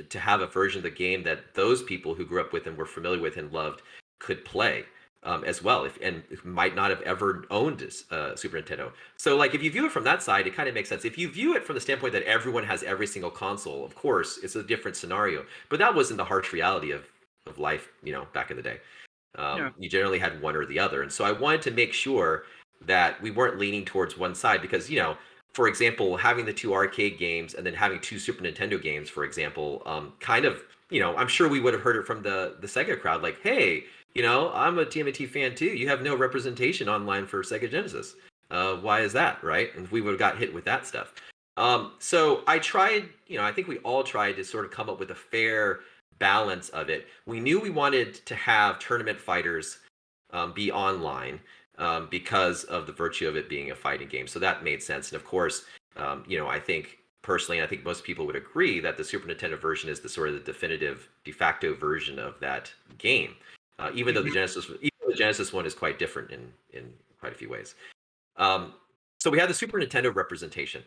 to have a version of the game that those people who grew up with and were familiar with and loved could play as well, and might not have ever owned Super Nintendo. So, like, if you view it from that side, it kind of makes sense. If you view it from the standpoint that everyone has every single console, of course, it's a different scenario. But that wasn't the harsh reality of life, back in the day. You generally had one or the other, and so I wanted to make sure that we weren't leaning towards one side because, for example, having the 2 arcade games and then having 2 Super Nintendo games, for example, kind of, I'm sure we would have heard it from the Sega crowd, like, hey, I'm a TMNT fan too. You have no representation online for Sega Genesis. Why is that, right? And we would have got hit with that stuff. So I tried, I think we all tried to sort of come up with a fair balance of it. We knew we wanted to have Tournament Fighters be online because of the virtue of it being a fighting game. So that made sense. And of course, I think personally, and I think most people would agree that the Super Nintendo version is the sort of the definitive de facto version of that game. Even though the Genesis one is quite different in quite a few ways. So we had the Super Nintendo representation.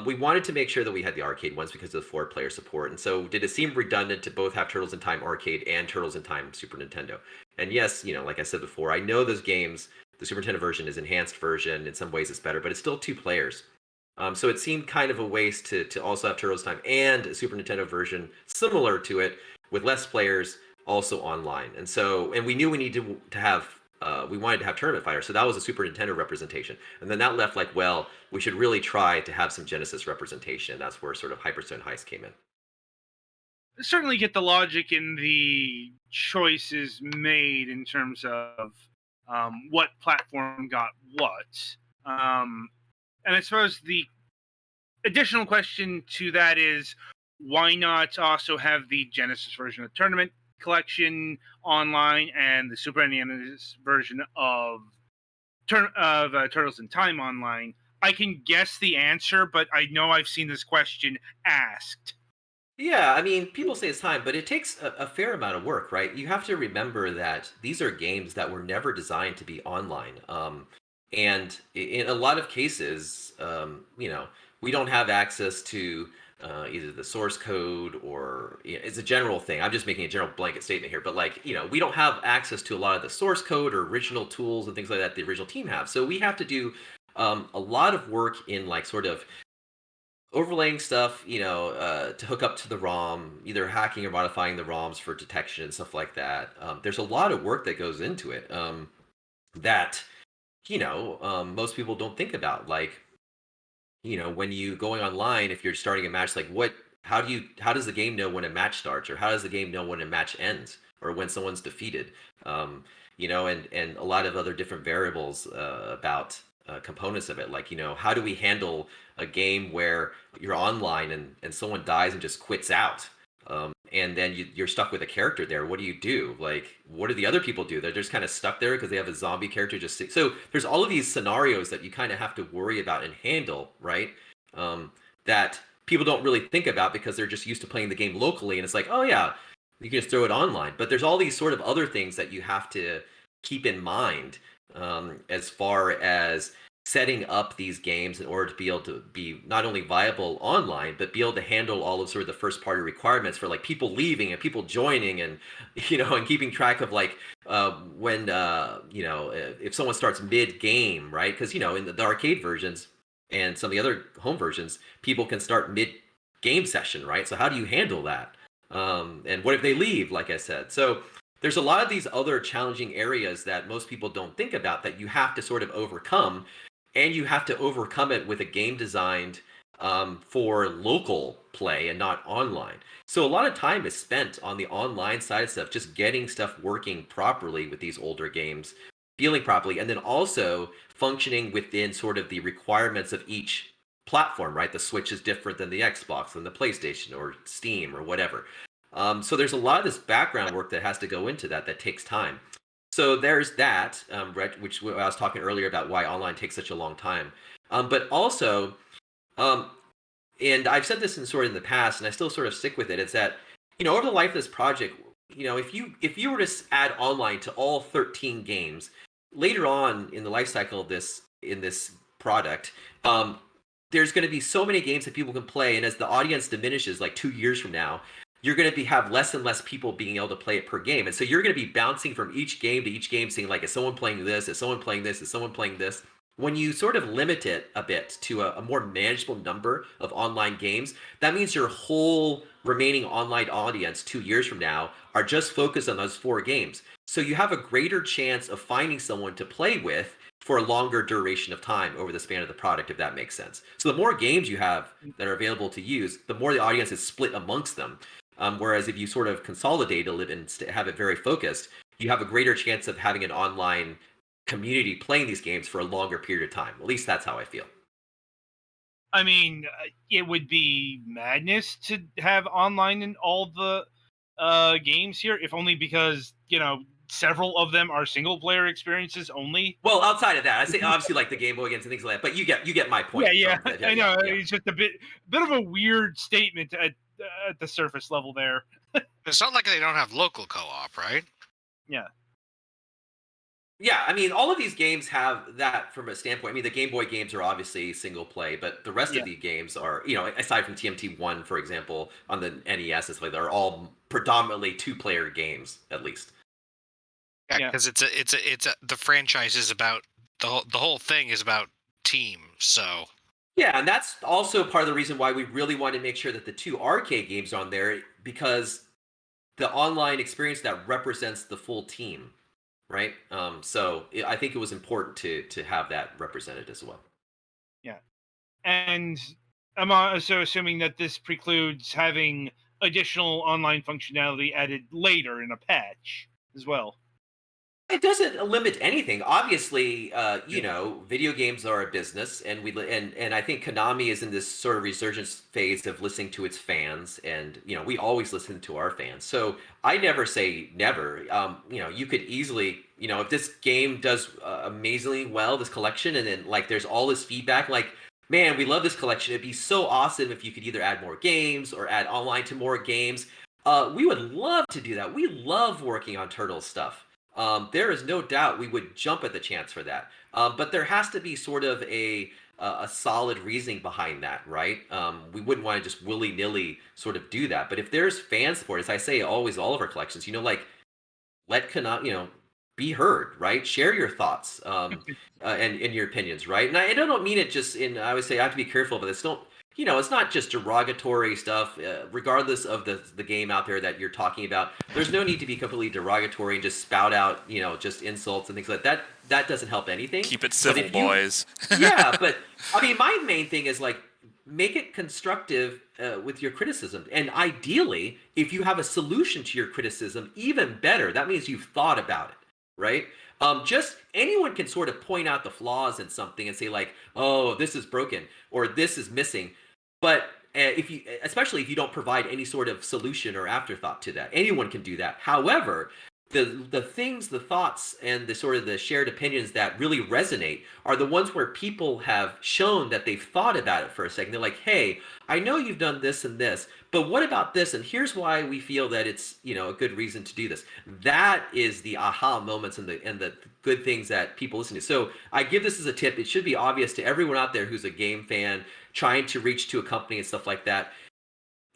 We wanted to make sure that we had the arcade ones because of the 4-player support. And so did it seem redundant to both have Turtles in Time Arcade and Turtles in Time Super Nintendo? And yes, like I said before, I know those games, the Super Nintendo version is enhanced version. In some ways it's better, but it's still 2 players. So it seemed kind of a waste to also have Turtles in Time and a Super Nintendo version similar to it with less players also online. And we knew we needed to have we wanted to have Tournament Fighter, so that was a Super Nintendo representation. And then that left like, well, we should really try to have some Genesis representation. That's where sort of Hyperstone Heist came in. Certainly get the logic in the choices made in terms of what platform got what. And I suppose the additional question to that is, why not also have the Genesis version of Tournament Collection online and the Super NES version of Turtles in Time online? I can guess the answer, but I know I've seen this question asked. Yeah, I mean, people say it's time, but it takes a fair amount of work, right? You have to remember that these are games that were never designed to be online. And in a lot of cases, we don't have access to either the source code or it's a general thing. I'm just making a general blanket statement here, but like, we don't have access to a lot of the source code or original tools and things like that the original team have. So we have to do a lot of work in like sort of overlaying stuff, to hook up to the ROM, either hacking or modifying the ROMs for detection and stuff like that. There's a lot of work that goes into it that, most people don't think about. Like, when you going online, if you're starting a match, like how does the game know when a match starts, or how does the game know when a match ends, or when someone's defeated? And a lot of other different variables about components of it. Like, how do we handle a game where you're online and someone dies and just quits out? And then you're stuck with a character there. What do you do? Like, what do the other people do? They're just kind of stuck there because they have a zombie character so there's all of these scenarios that you kind of have to worry about and handle, right? That people don't really think about because they're just used to playing the game locally, and it's like, oh yeah, you can just throw it online. But there's all these sort of other things that you have to keep in mind as far as setting up these games in order to be able to be not only viable online, but be able to handle all of sort of the first party requirements for like people leaving and people joining, and and keeping track of like when if someone starts mid game, right? Because in the arcade versions and some of the other home versions, people can start mid game session, right? So how do you handle that? And what if they leave, like I said? So there's a lot of these other challenging areas that most people don't think about that you have to sort of overcome. And you have to overcome it with a game designed for local play and not online. So a lot of time is spent on the online side of stuff, just getting stuff working properly with these older games, feeling properly, and then also functioning within sort of the requirements of each platform, right? The Switch is different than the Xbox, than the PlayStation or Steam or whatever. So there's a lot of this background work that has to go into that takes time. So there's that, which I was talking earlier about why online takes such a long time. But also, and I've said this in the past, and I still sort of stick with it. It's that over the life of this project, if you were to add online to all 13 games later on in the life cycle of this product, there's going to be so many games that people can play, and as the audience diminishes, like 2 years from now, you're going to have less and less people being able to play it per game. And so you're going to be bouncing from each game to each game, saying like, is someone playing this? Is someone playing this? Is someone playing this? When you sort of limit it a bit to a more manageable number of online games, that means your whole remaining online audience 2 years from now are just focused on those 4 games. So you have a greater chance of finding someone to play with for a longer duration of time over the span of the product, if that makes sense. So the more games you have that are available to use, the more the audience is split amongst them. Whereas if you sort of consolidate a little and have it very focused, you have a greater chance of having an online community playing these games for a longer period of time. At least that's how I feel. I mean, it would be madness to have online in all the games here, if only because, several of them are single player experiences only. Well, outside of that, I say obviously like the Game Boy games and things like that. But you get my point. Yeah, from I know. yeah. It's just a bit of a weird statement at the surface level there. It's not like they don't have local co-op, right? Yeah. Yeah, I mean, all of these games have that from a standpoint. I mean, the Game Boy games are obviously single play, but the rest Yeah. of the games are, aside from TMT1, for example, on the NES, it's like they're all predominantly two-player games, at least. Yeah, because the franchise is about the whole thing is about team. So Yeah, and that's also part of the reason why we really want to make sure that the two arcade games are on there, because the online experience that represents the full team, right? I think it was important to have that represented as well. Yeah. And I'm also assuming that this precludes having additional online functionality added later in a patch as well. It doesn't limit anything. Obviously, Yeah. video games are a business, and and I think Konami is in this sort of resurgence phase of listening to its fans, and we always listen to our fans. So I never say never. You could easily, if this game does amazingly well, this collection, and then like there's all this feedback, like, man, we love this collection. It'd be so awesome if you could either add more games or add online to more games. We would love to do that. We love working on Turtle stuff. There is no doubt we would jump at the chance for that. But there has to be sort of a solid reasoning behind that, right? We wouldn't want to just willy nilly sort of do that. But if there's fan support, as I say always, all of our collections, like let Konami, be heard, right? Share your thoughts and your opinions, right? And I don't mean it just in. I would say I have to be careful, but it's not just derogatory stuff, regardless of the game out there that you're talking about. There's no need to be completely derogatory and just spout out, just insults and things like that. That doesn't help anything. Keep it civil, boys. Yeah, but I mean, my main thing is like, make it constructive with your criticism. And ideally, if you have a solution to your criticism, even better. That means you've thought about it, right? Just anyone can sort of point out the flaws in something and say like, oh, this is broken or this is missing. But especially if you don't provide any sort of solution or afterthought to that, anyone can do that. However, the things, the thoughts, and the sort of the shared opinions that really resonate are the ones where people have shown that they've thought about it for a second. They're like, hey, I know you've done this and this, but what about this? And here's why we feel that it's a good reason to do this. That is the aha moments and the good things that people listen to. So I give this as a tip. It should be obvious to everyone out there who's a game fan trying to reach to a company and stuff like that.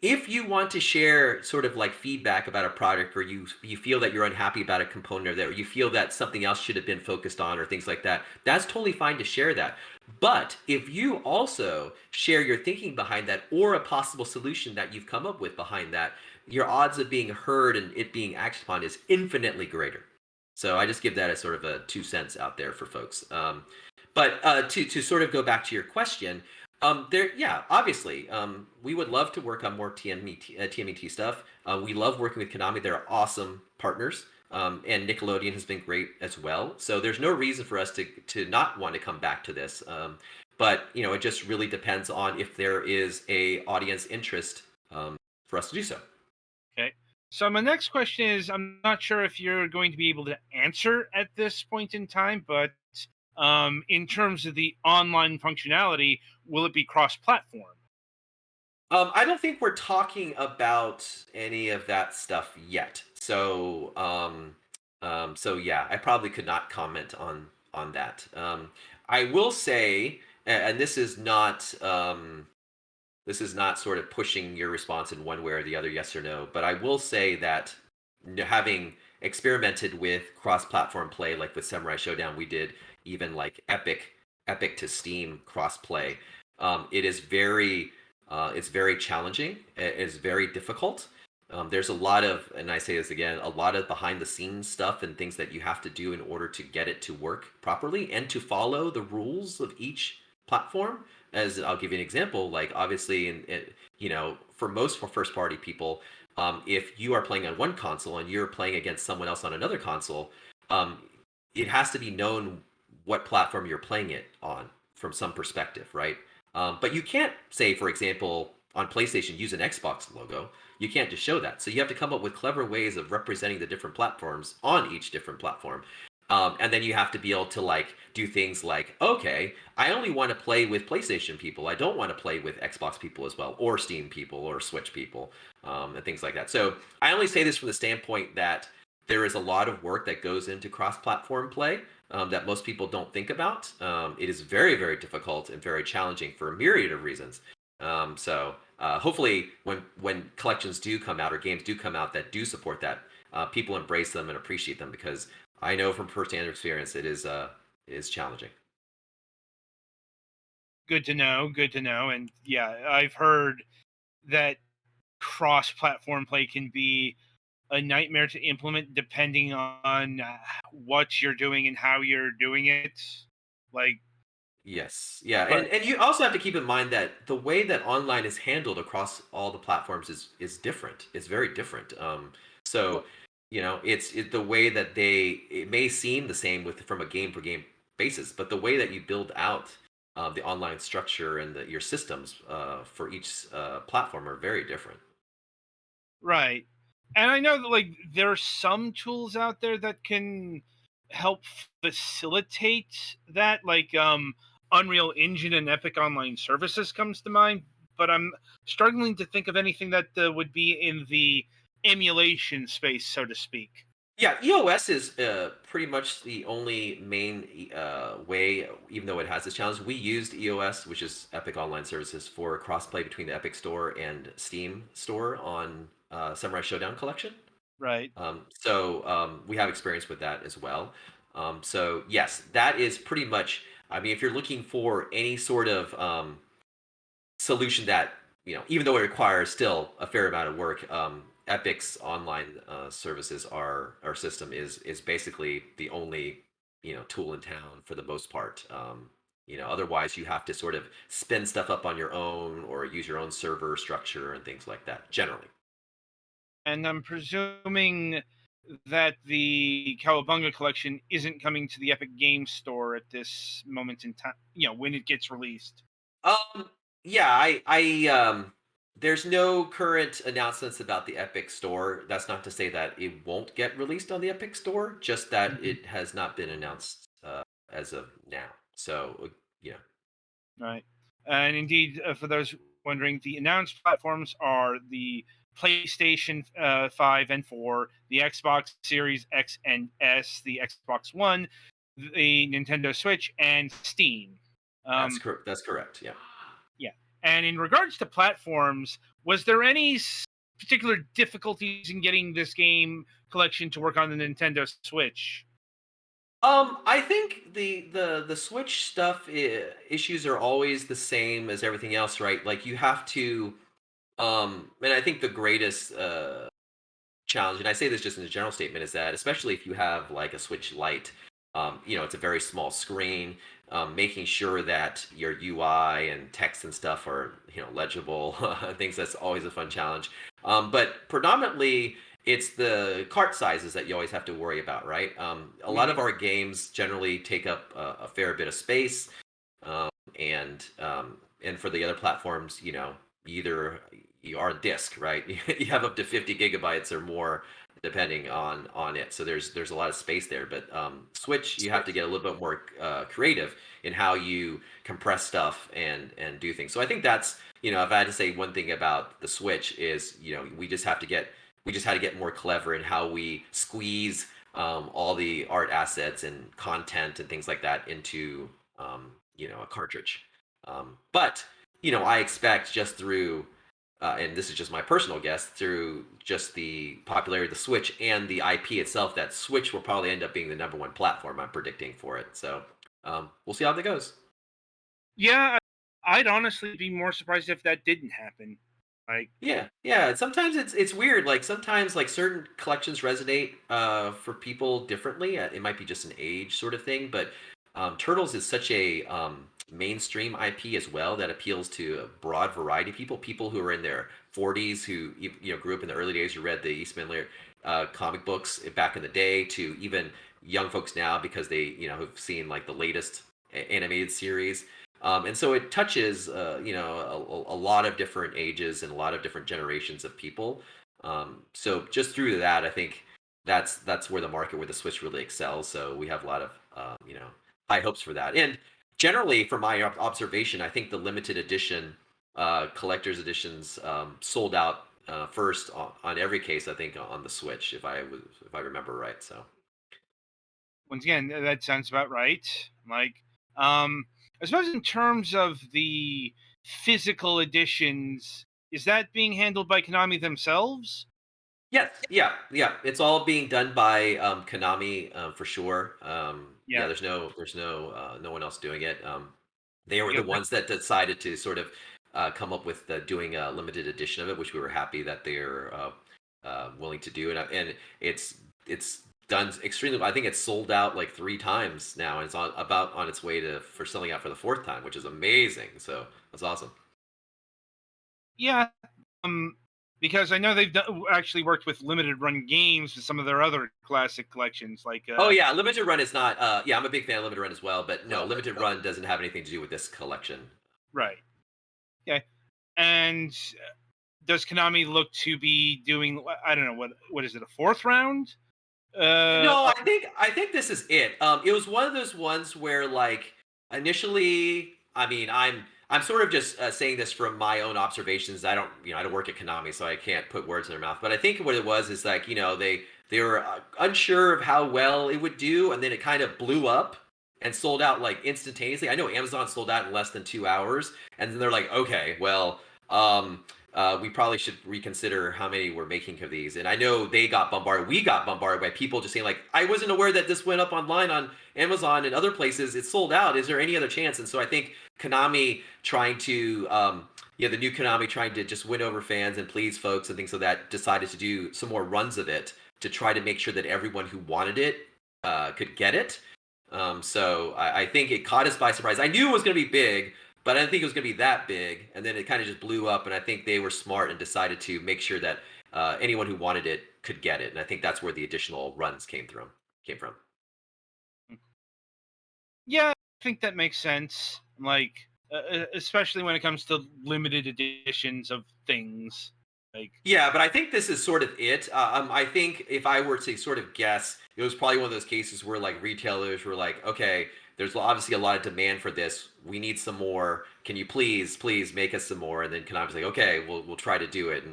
If you want to share sort of like feedback about a product, or you feel that you're unhappy about a component, or that, or you feel that something else should have been focused on, or things like that, that's totally fine to share that. But if you also share your thinking behind that, or a possible solution that you've come up with behind that, your odds of being heard and it being acted upon is infinitely greater. So I just give that as sort of a 2 cents out there for folks. But to sort of go back to your question, obviously, we would love to work on more TMET stuff. We love working with Konami; they're awesome partners, and Nickelodeon has been great as well. So there's no reason for us to not want to come back to this. But it just really depends on if there is a audience interest for us to do so. Okay. So my next question is, I'm not sure if you're going to be able to answer at this point in time, but in terms of the online functionality, will it be cross-platform? I don't think we're talking about any of that stuff yet. So, yeah, I probably could not comment on that. I will say, and this is not sort of pushing your response in one way or the other, yes or no, but I will say that having experimented with cross-platform play, like with Samurai Showdown, we did even like Epic to Steam cross-play. It is it's very challenging. It's very difficult. There's a lot of, and I say this again, a lot of behind the scenes stuff and things that you have to do in order to get it to work properly and to follow the rules of each platform. As I'll give you an example, like obviously, for most first party people, if you are playing on one console and you're playing against someone else on another console, it has to be known what platform you're playing it on from some perspective, right? But you can't say, for example, on PlayStation use an Xbox logo. You can't just show that. So you have to come up with clever ways of representing the different platforms on each different platform. And then you have to be able to like do things like, okay, I only want to play with PlayStation people. I don't want to play with Xbox people as well, or Steam people, or Switch people, and things like that. So I only say this from the standpoint that there is a lot of work that goes into cross-platform play that most people don't think about. It is very, very difficult and very challenging for a myriad of reasons. So hopefully, when collections do come out or games do come out that do support that, people embrace them and appreciate them, because I know from firsthand experience it is challenging. Good to know. Good to know. And yeah, I've heard that cross-platform play can be a nightmare to implement depending on what you're doing and how you're doing it. Like, Yes, yeah, and but and you also have to keep in mind that the way that online is handled across all the platforms is different. It's very different. So the way that it may seem the same with from a game per game basis, but the way that you build out the online structure and your systems for each platform are very different. right. And I know that like there are some tools out there that can help facilitate that, like Unreal Engine and Epic Online Services comes to mind, but I'm struggling to think of anything that would be in the emulation space, so to speak. Yeah, EOS is pretty much the only main way, even though it has this challenge. We used EOS, which is Epic Online Services, for crossplay between the Epic Store and Steam Store on Samurai Showdown Collection. Right. We have experience with that as well. So yes, that is pretty much. I mean, if you're looking for any sort of solution that even though it requires still a fair amount of work, Epic's online services, our system is basically the only tool in town for the most part. Otherwise you have to sort of spin stuff up on your own or use your own server structure and things like that. Generally, And I'm presuming that the Cowabunga collection isn't coming to the Epic Games Store at this moment in time, when it gets released. um, yeah, I there's no current announcements about the Epic Store. That's not to say that it won't get released on the Epic Store, just that Mhm. it has not been announced as of now. So, yeah. Right. And indeed, for those wondering, the announced platforms are the PlayStation 5 and 4, the Xbox Series X and S, the Xbox One, the Nintendo Switch, and Steam. Um, That's correct. Yeah. yeah. And in regards to platforms, was there any particular difficulties in getting this game collection to work on the Nintendo Switch? I think the Switch stuff issues are always the same as everything else, right? Like you have to, and I think the greatest challenge, and I say this just in a general statement, is that especially if you have like a Switch Lite, it's a very small screen. Making sure that your UI and text and stuff are legible, things that's always a fun challenge. But predominantly, it's the cart sizes that you always have to worry about, right? A lot of Mhm. our games generally take up a fair bit of space, um, and for the other platforms, either you are a disk, right? You have up to 50 gigabytes or more depending on it. So there's a lot of space there. But Switch, you have to get a little bit more creative in how you compress stuff and do things. So I think that's if I had to say one thing about the Switch is we just had to get more clever in how we squeeze all the art assets and content and things like that into a cartridge. But I expect just through and this is just my personal guess, through just the popularity of the Switch and the IP itself, that Switch will probably end up being the number one platform I'm predicting for it. So we'll see how that goes. Yeah, I'd honestly be more surprised if that didn't happen. Like, Yeah, yeah. Sometimes it's weird. Like sometimes like certain collections resonate for people differently. It might be just an age sort of thing, but Turtles is such a mainstream IP as well that appeals to a broad variety of people. People who are in their 40s who grew up in the early days, who read the Eastman Laird comic books back in the day, to even young folks now because they have seen like the latest animated series. And so it touches a lot of different ages and a lot of different generations of people. So just through that, I think that's where the market, where the Switch really excels. So we have a lot of high hopes for that. And generally, from my observation, I think the limited edition collector's editions sold out first on every case. I think on the Switch, if I remember right. So Once again, that sounds about right. Like, I suppose in terms of the physical editions, is that being handled by Konami themselves? yes, yeah. It's all being done by Konami for sure. Yeah, Yeah, there's no one else doing it. They were the because ones that decided to sort of come up with doing a limited edition of it, which we were happy that they're willing to do. And it's done extremely. I think it's sold out like 3 times now, and it's about on its way to for selling out for the 4th time, which is amazing. So that's awesome. yeah, um, because I know they've actually worked with limited run games with some of their other classic collections, like Oh yeah, limited run is not. Yeah, I'm a big fan of limited run as well, but no, limited run doesn't have anything to do with this collection. right. Okay, and does Konami look to be doing? I don't know what is it, a fourth round? No, I think this is it. It was one of those ones where like initially, I mean, I'm sort of just saying this from my own observations. I don't work at Konami, so I can't put words in their mouth. But I think what it was is like they were unsure of how well it would do, and then it kind of blew up and sold out like instantaneously. I know Amazon sold out in less than 2 hours, and then they're like, okay, well, we probably should reconsider how many we're making of these. And I know they got bombarded. We got bombarded by people just saying like, I wasn't aware that this went up online on Amazon and other places. It's sold out. Is there any other chance? And so I think Konami trying to, the new Konami trying to just win over fans and please folks and things like that, decided to do some more runs of it to try to make sure that everyone who wanted it could get it. So I think it caught us by surprise. I knew it was going to be big, but I didn't think it was going to be that big. And then it kind of just blew up. And I think they were smart and decided to make sure that anyone who wanted it could get it. And I think that's where the additional runs came from. Yeah, I think that makes sense. Like, especially when it comes to limited editions of things. Like, Yeah, but I think this is sort of it. I think if I were to sort of guess, it was probably one of those cases where like retailers were like, okay, there's obviously a lot of demand for this. We need some more. Can you please make us some more? And then Konami's like, okay, we'll try to do it.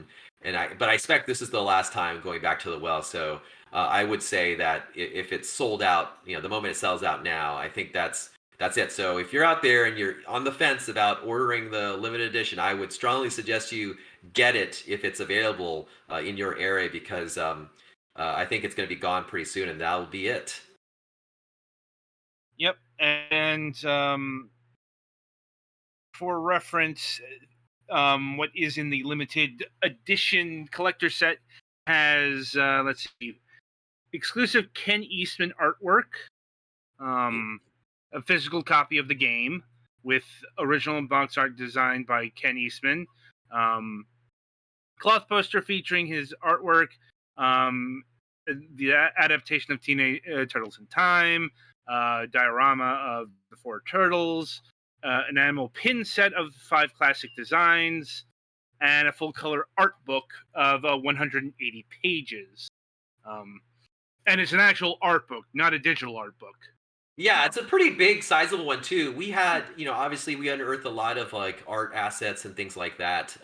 But I expect this is the last time going back to the well. So I would say that if it's sold out, the moment it sells out now, I think that's it. So if you're out there and you're on the fence about ordering the limited edition, I would strongly suggest you get it if it's available in your area because I think it's going to be gone pretty soon, and that'll be it. yep. And for reference, what is in the limited edition collector set has let's see, exclusive Ken Eastman artwork, a physical copy of the game with original box art designed by Ken Eastman, cloth poster featuring his artwork, the adaptation of Teenage Turtles in Time, diorama of the 4 turtles, an animal pin set of 5 classic designs, and a full color art book of 180 pages. And it's an actual art book, not a digital art book. Yeah, it's a pretty big, sizable one too. We had, obviously we unearthed a lot of like art assets and things like that.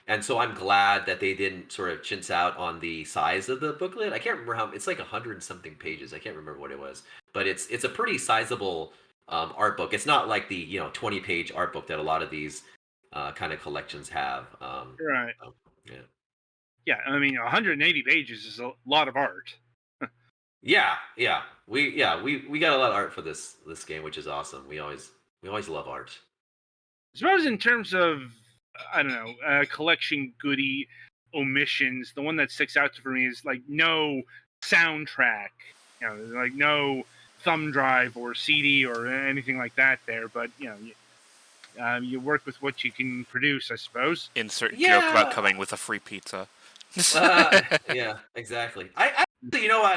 And so I'm glad that they didn't sort of chintz out on the size of the booklet. I can't remember how. It's like 100 and something pages. I can't remember what it was, but it's a pretty sizable art book. It's not like the 20-page art book that a lot of these kind of collections have. Right. Yeah. Yeah, I mean, 180 pages is a lot of art. Yeah. We got a lot of art for this game, which is awesome. We always love art. I suppose in terms of, I don't know, collection goodie omissions, the one that sticks out for me is like no soundtrack, like no thumb drive or CD or anything like that there. But you work with what you can produce, I suppose. Insert joke about coming with a free pizza. Yeah, exactly. I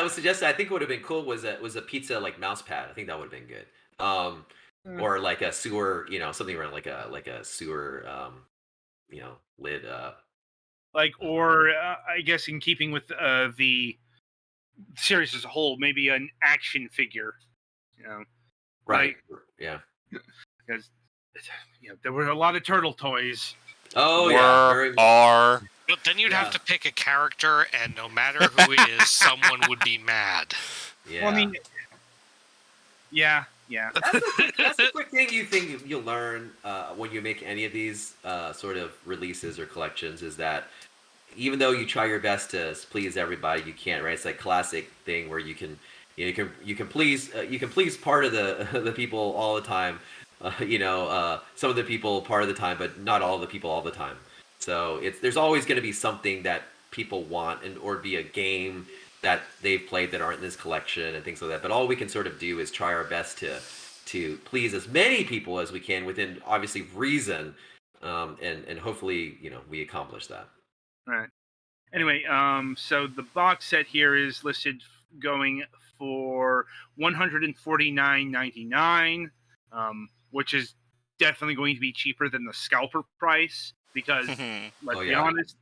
would suggest I think what would have been cool was a pizza like mouse pad. I think that would have been good. or like a sewer, something around like a sewer, lid. Or I guess in keeping with the series as a whole, maybe an action figure. Right. Yeah. Because there were a lot of turtle toys. Oh yeah. Very. Are. But then you'd Yeah. have to pick a character, and no matter who it is, someone would be mad. Yeah. Well, I mean, yeah. That's the quick thing you think you'll learn when you make any of these sort of releases or collections is that even though you try your best to please everybody, you can't. Right? It's like classic thing where you can please part of the the people all the time. Some of the people part of the time, but not all the people all the time. So there's always going to be something that people want, or be a game that they've played that aren't in this collection and things like that. But all we can sort of do is try our best to please as many people as we can within obviously reason, and hopefully we accomplish that. Right. Anyway, so the box set here is listed going for $149.99, which is definitely going to be cheaper than the scalper price because let's be honest,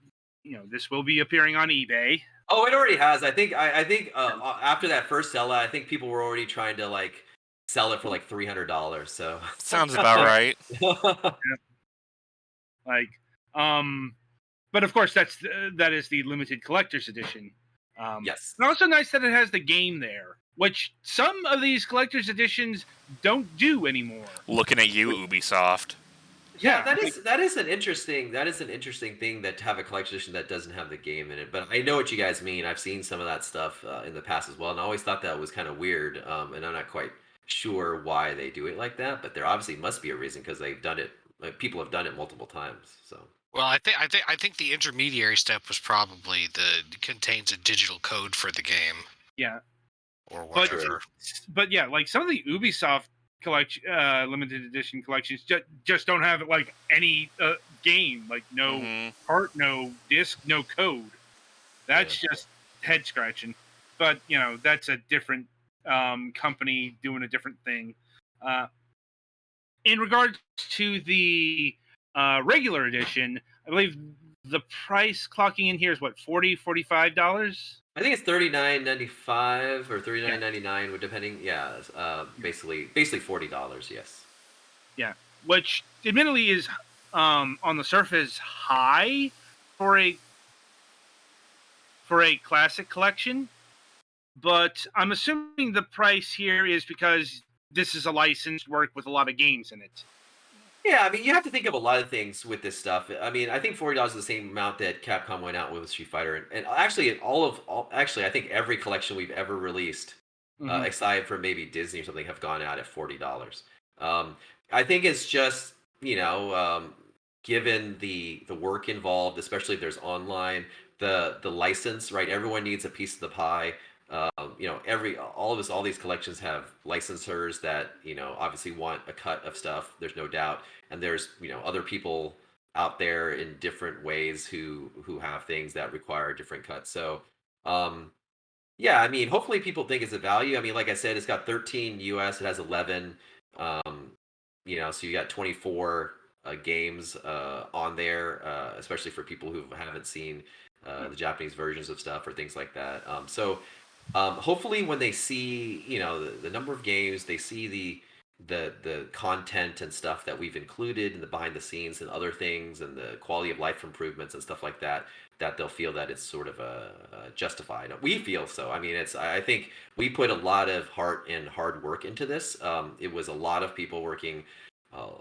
this will be appearing on eBay. Oh, it already has. I think after that first sellout, I think people were already trying to like sell it for like $300. So sounds about right. But of course that is the limited collector's edition. Yes. And also nice that it has the game there, which some of these collector's editions don't do anymore. Looking at you, Ubisoft. Yeah, that is an interesting thing that to have a collection edition that doesn't have the game in it. But I know what you guys mean. I've seen some of that stuff in the past as well, and I always thought that was kind of weird. And I'm not quite sure why they do it like that, but there obviously must be a reason because they've done it. People have done it multiple times. So. Well, I think the intermediary step was probably contains a digital code for the game. Yeah. Or whatever. But yeah, like some of the Ubisoft collection, limited edition collections just don't have like any game, like no part, no disc, no code. That's just head scratching. But that's a different company doing a different thing. In regards to the regular edition, I believe the price clocking in here is what, $45? I think it's $39.95 or $39.99, depending. Yeah, basically $40. Yes. Yeah, which admittedly is on the surface high for a classic collection, but I'm assuming the price here is because this is a licensed work with a lot of games in it. Yeah, I mean, you have to think of a lot of things with this stuff. I mean, I think $40 is the same amount that Capcom went out with Street Fighter, and actually, I think every collection we've ever released, aside from maybe Disney or something, have gone out at $40. I think it's just given the work involved, especially if there's online, the license, right? Everyone needs a piece of the pie. All these collections have licensors that obviously want a cut of stuff. There's no doubt, and there's other people out there in different ways who have things that require different cuts. So, yeah, I mean, hopefully people think it's a value. I mean, like I said, it's got 13 US. It has 11. So you got 24 games on there, especially for people who haven't seen the Japanese versions of stuff or things like that. Hopefully when they see the number of games, they see the content and stuff that we've included in the behind the scenes and other things and the quality of life improvements and stuff like that, that they'll feel that it's sort of justified. We feel so. I mean, I think we put a lot of heart and hard work into this. It was a lot of people working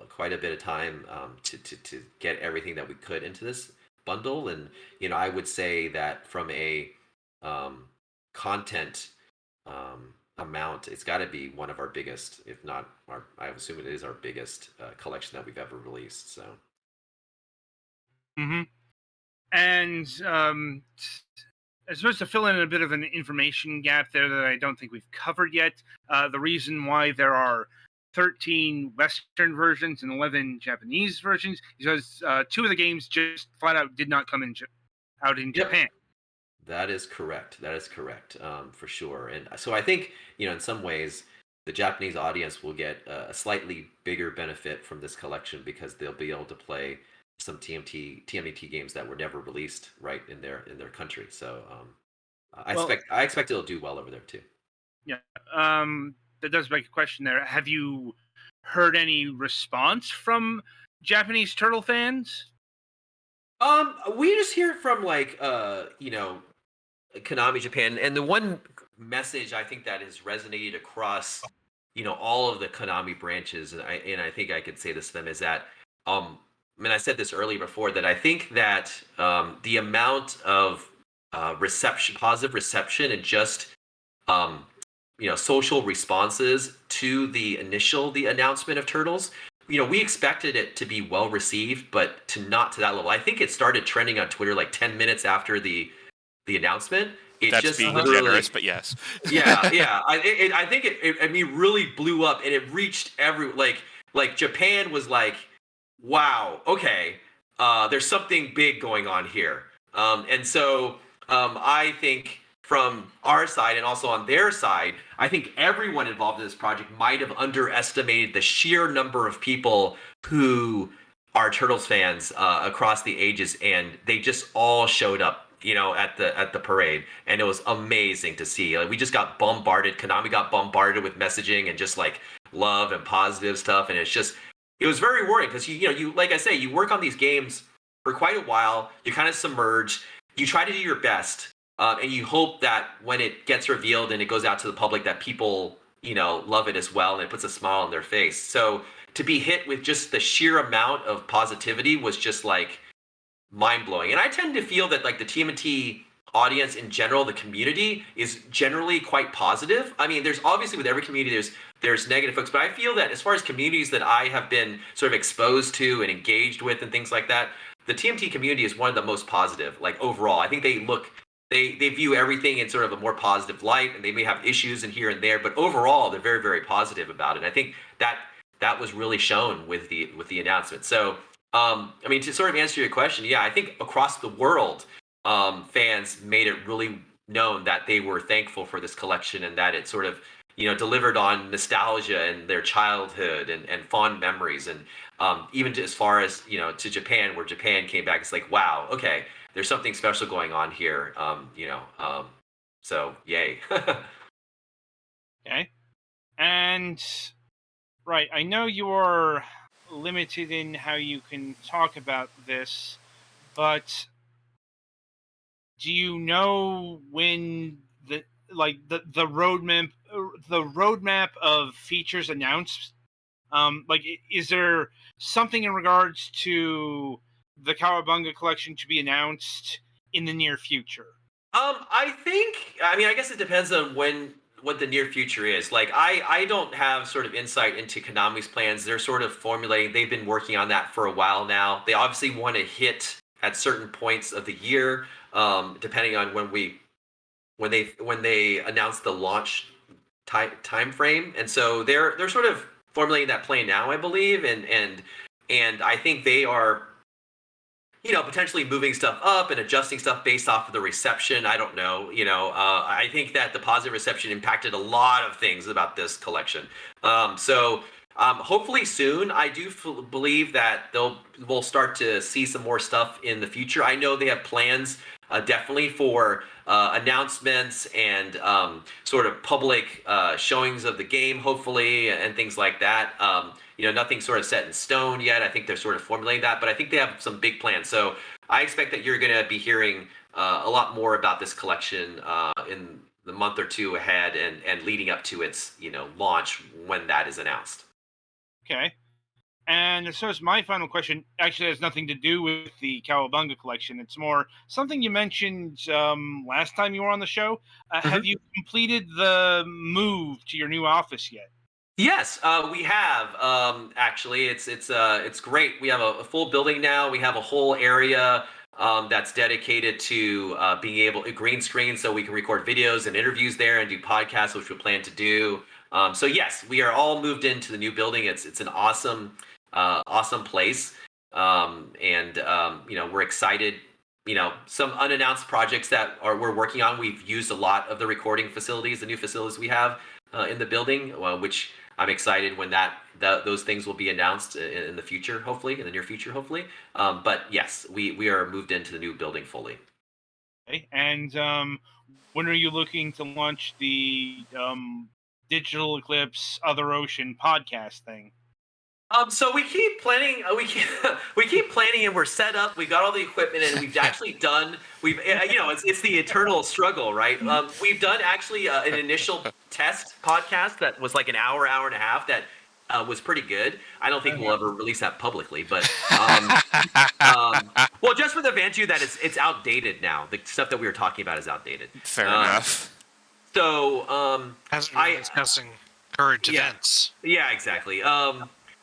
quite a bit of time to get everything that we could into this bundle. And I would say that from a content amount, it's got to be one of our biggest, if not I assume it is our biggest collection that we've ever released. So. And as supposed to fill in a bit of an information gap there that I don't think we've covered yet, the reason why there are 13 Western versions and 11 Japanese versions is because 2 of the games just flat out did not come out in Japan. That is correct. For sure. And so I think, in some ways, the Japanese audience will get a slightly bigger benefit from this collection because they'll be able to play some TMNT games that were never released right in their country. So I expect it'll do well over there too. Yeah. That does beg a question there. Have you heard any response from Japanese Turtle fans? We just hear it from like Konami Japan, and the one message I think that has resonated across all of the Konami branches, and I think I could say this to them is that I mean, I said this earlier before, that I think that the amount of positive reception, and just social responses to the announcement of Turtles, we expected it to be well received, but not to that level. I think it started trending on Twitter like 10 minutes after the announcement. That's just being generous, but yes. Yeah. I think it really blew up, and it reached like Japan was like, wow, okay, there's something big going on here. And so I think from our side and also on their side, I think everyone involved in this project might have underestimated the sheer number of people who are Turtles fans across the ages, and they just all showed up, at the parade, and it was amazing to see. Like, we just got bombarded. Konami got bombarded with messaging and just like love and positive stuff, and it was very worrying because you like I say, you work on these games for quite a while. You kind of submerge. You try to do your best, and you hope that when it gets revealed and it goes out to the public, that people love it as well, and it puts a smile on their face. So to be hit with just the sheer amount of positivity was just like mind-blowing. And I tend to feel that like the TMNT audience in general, the community, is generally quite positive. I mean, there's obviously, with every community there's negative folks, but I feel that as far as communities that I have been sort of exposed to and engaged with and things like that, the TMT community is one of the most positive, like overall. I think they view everything in sort of a more positive light, and they may have issues in here and there, but overall they're very, very positive about it. I think that was really shown with the announcement. So I mean, to sort of answer your question, yeah, I think across the world, fans made it really known that they were thankful for this collection, and that it sort of delivered on nostalgia and their childhood and fond memories, and even as far as to Japan, where Japan came back, it's like, wow, okay, there's something special going on here, so yay. Okay. And right, I know you're limited in how you can talk about this, but do you know when the roadmap of features announced? Is there something in regards to the Cowabunga collection to be announced in the near future? I mean, I guess it depends on what the near future is. Like, I don't have sort of insight into Konami's plans. They're sort of formulating. They've been working on that for a while now. They obviously want to hit at certain points of the year, depending on when they announce the launch time frame. And so they're sort of formulating that plan now, I believe, and I think they are potentially moving stuff up and adjusting stuff based off of the reception. I don't know. I think that the positive reception impacted a lot of things about this collection. So hopefully soon, I do believe that we'll start to see some more stuff in the future. I know they have plans definitely for announcements and sort of public showings of the game, hopefully, and things like that. Nothing sort of set in stone yet. I think they're sort of formulating that, but I think they have some big plans. So I expect that you're going to be hearing a lot more about this collection in the month or two ahead, and leading up to its launch when that is announced. Okay. And so is my final question. Actually, has nothing to do with the Cowabunga collection. It's more something you mentioned last time you were on the show. Have you completed the move to your new office yet? Yes, we have. Actually, it's great. We have a full building now. We have a whole area that's dedicated to being able to green screen, so we can record videos and interviews there and do podcasts, which we plan to do. So yes, we are all moved into the new building. It's an awesome place, and we're excited. Some unannounced projects that we're working on. We've used a lot of the recording facilities, the new facilities we have. in the building, which I'm excited when those things will be announced in the future, hopefully, in the near future, hopefully. But yes, we are moved into the new building fully. Okay. And when are you looking to launch the Digital Eclipse Other Ocean podcast thing? So we keep planning. We keep planning, and we're set up. We got all the equipment, and we've actually done. It's the eternal struggle, right? We've done actually an initial test podcast that was like an hour and a half. That was pretty good. I don't think we'll ever release that publicly, but well, just for the Vantu that it's outdated now. The stuff that we were talking about is outdated. Fair enough. So Hasn't been discussing current events. Yeah, exactly.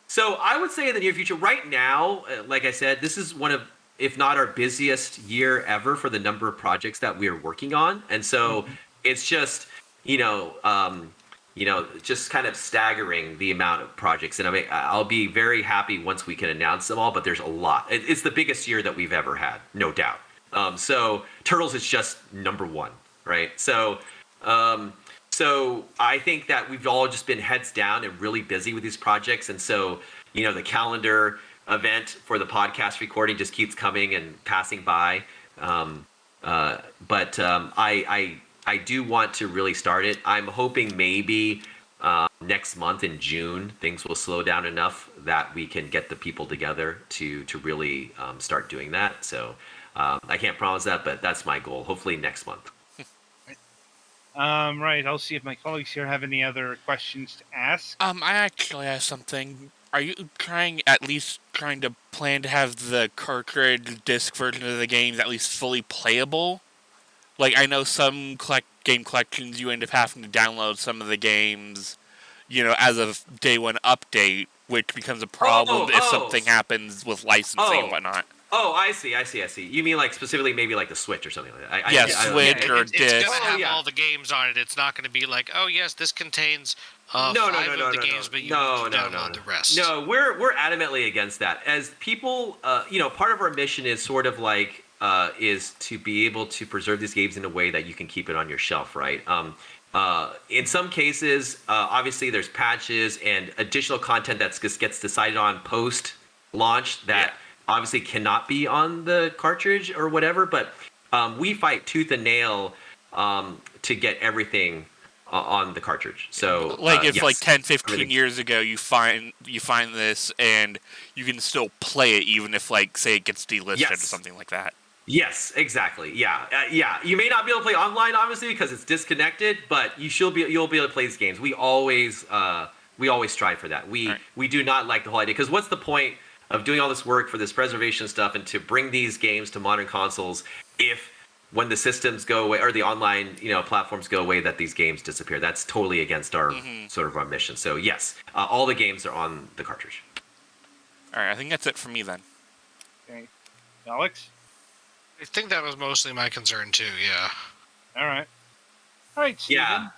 So I would say in the near future, right now, like I said, this is one of, if not our busiest year ever for the number of projects that we are working on, and so it's just, just kind of staggering the amount of projects. And I mean, I'll be very happy once we can announce them all. But there's a lot. It's the biggest year that we've ever had, no doubt. So Turtles is just number one, right? So I think that we've all just been heads down and really busy with these projects. And so, the calendar event for the podcast recording just keeps coming and passing by. But I do want to really start it. I'm hoping maybe next month in June, things will slow down enough that we can get the people together to really start doing that. So I can't promise that, but that's my goal. Hopefully next month. Right. I'll see if my colleagues here have any other questions to ask. I actually have something. Are you trying to plan to have the cartridge disc version of the games at least fully playable? Like, I know some game collections you end up having to download some of the games, as a day one update, which becomes a problem if something happens with licensing and whatnot. Oh, I see. You mean like specifically maybe like the Switch or something like that? Switch or disc. It's going to have all the games on it. It's not going to be like, oh yes, this contains five of the games, but you need to download the rest. No, we're adamantly against that. As people, part of our mission is sort of like is to be able to preserve these games in a way that you can keep it on your shelf, right? In some cases, obviously there's patches and additional content that just gets decided on post-launch that obviously cannot be on the cartridge or whatever, but we fight tooth and nail to get everything on the cartridge. So if like 10, 15 years ago you find this and you can still play it even if, like, say it gets delisted or something like that. Yes, exactly. Yeah. You may not be able to play online, obviously, because it's disconnected, but you'll be able to play these games. We always strive for that. We do not like the whole idea, because what's the point of doing all this work for this preservation stuff and to bring these games to modern consoles if when the systems go away or the online platforms go away that these games disappear? That's totally against our sort of our mission. So yes, all the games are on the cartridge. All right, I think that's it for me then. Okay, Alex. I think that was mostly my concern too. Yeah. All right, Steven.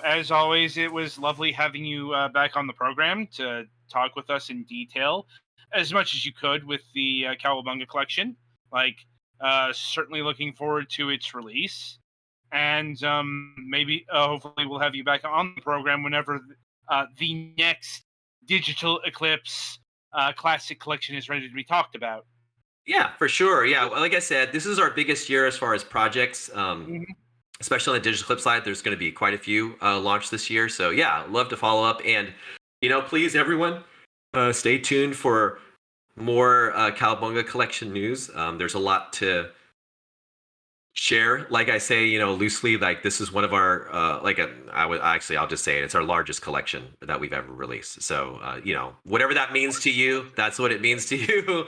As always, it was lovely having you back on the program to talk with us in detail, as much as you could, with the Cowabunga collection. Certainly looking forward to its release, and maybe hopefully we'll have you back on the program whenever the next Digital Eclipse Classic Collection is ready to be talked about. Yeah, for sure. Yeah, like I said, this is our biggest year as far as projects. Especially on the Digital Eclipse side, there's going to be quite a few launched this year. So yeah, love to follow up. And, please, everyone, stay tuned for more Cowabunga collection news. There's a lot to share. Like I say, loosely, like this is one of our, I'll just say it. It's our largest collection that we've ever released. So, whatever that means to you, that's what it means to you.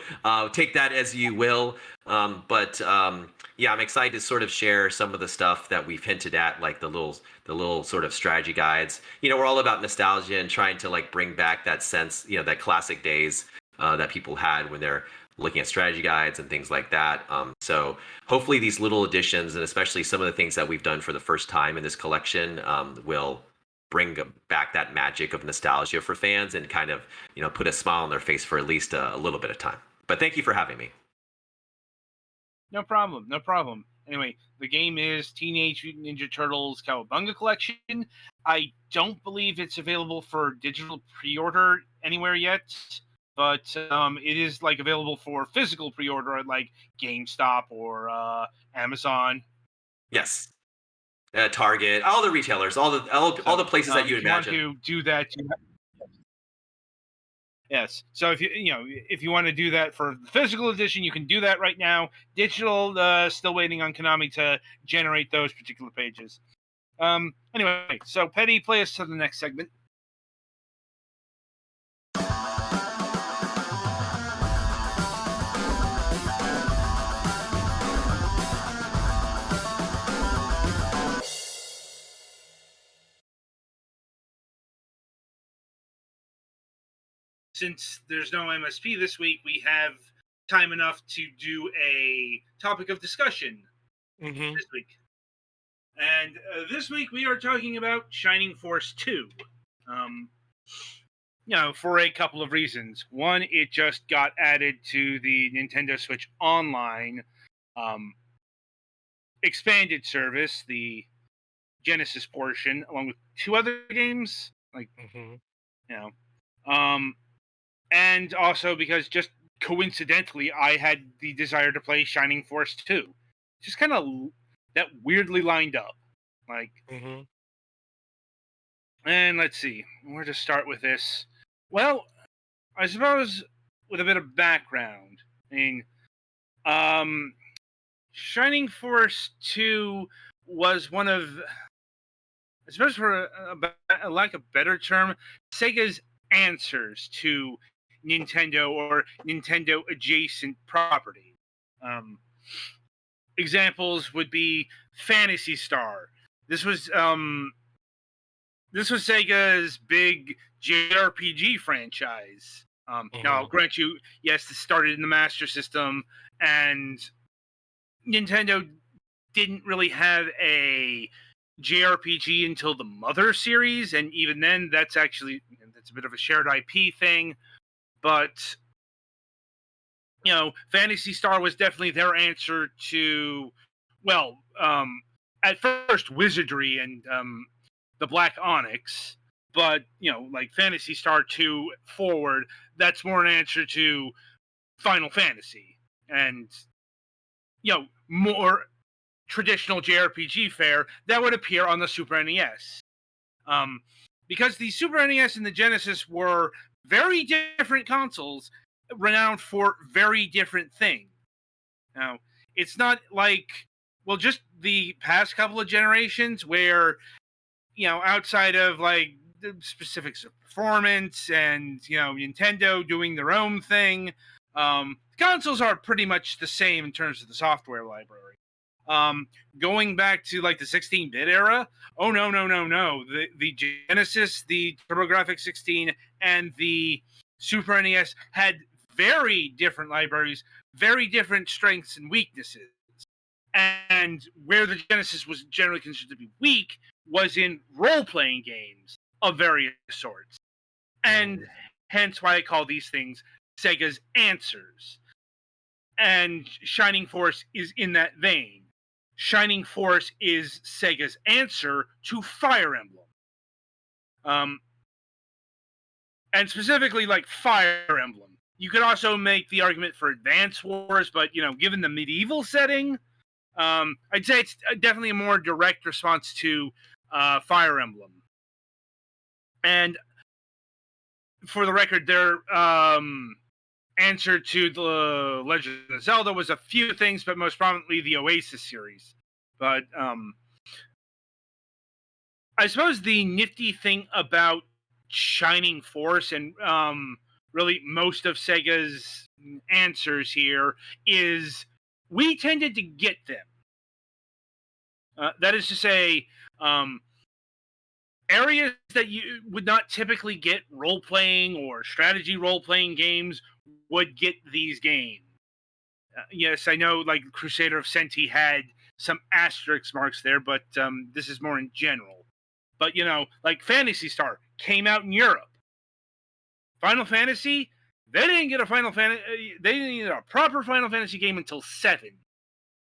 Take that as you will. But I'm excited to sort of share some of the stuff that we've hinted at, like the little sort of strategy guides. We're all about nostalgia and trying to like bring back that sense, that classic days that people had when they're looking at strategy guides and things like that. So hopefully these little additions, and especially some of the things that we've done for the first time in this collection, will bring back that magic of nostalgia for fans and kind of, put a smile on their face for at least a little bit of time. But thank you for having me. No problem. Anyway, the game is Teenage Mutant Ninja Turtles Cowabunga Collection. I don't believe it's available for digital pre-order anywhere yet, but it is like available for physical pre-order at like GameStop or Amazon. Yes. Target, all the retailers, all the places that you'd imagine. If you want to do that, yes. So if you want to do that for the physical edition, you can do that right now. Digital, still waiting on Konami to generate those particular pages. Anyway, so Petty, play us to the next segment. Since there's no MSP this week, we have time enough to do a topic of discussion this week. And this week we are talking about Shining Force 2. For a couple of reasons. One, it just got added to the Nintendo Switch Online expanded service, the Genesis portion, along with 2 other games. And also because just coincidentally, I had the desire to play Shining Force 2. Just kind of that weirdly lined up. And let's see, where to start with this. Well, I suppose with a bit of background. Shining Force 2 was one of, I suppose for a lack of better term, Sega's answers to Nintendo or Nintendo adjacent property. Examples would be Phantasy Star. This was Sega's big JRPG franchise. Now, I'll grant you, yes, this started in the Master System, and Nintendo didn't really have a JRPG until the Mother series, and even then, that's a bit of a shared IP thing. But Phantasy Star was definitely their answer to, at first Wizardry and the Black Onyx, but like Phantasy Star 2 forward, that's more an answer to Final Fantasy and more traditional JRPG fare that would appear on the Super NES. Because the Super NES and the Genesis were very different consoles, renowned for very different things. Now, it's not like, just the past couple of generations where, outside of like the specifics of performance and, Nintendo doing their own thing, consoles are pretty much the same in terms of the software library. Going back to like the 16-bit era, oh no. The Genesis, the TurboGrafx 16, and the Super NES had very different libraries, very different strengths and weaknesses. And where the Genesis was generally considered to be weak was in role-playing games of various sorts. And hence why I call these things Sega's answers. And Shining Force is in that vein. Shining Force is Sega's answer to Fire Emblem. And specifically, like Fire Emblem. You could also make the argument for Advance Wars, but, given the medieval setting, I'd say it's definitely a more direct response to Fire Emblem. And for the record, their answer to the Legend of Zelda was a few things, but most prominently the Oasis series. But I suppose the nifty thing about Shining Force and really most of Sega's answers here is we tended to get them. That is to say, areas that you would not typically get role-playing or strategy role-playing games would get these games. Yes, I know, like Crusader of Senti had some asterisk marks there, but this is more in general. But, like Phantasy Star came out in Europe. Final Fantasy, they didn't get a proper Final Fantasy game until 7.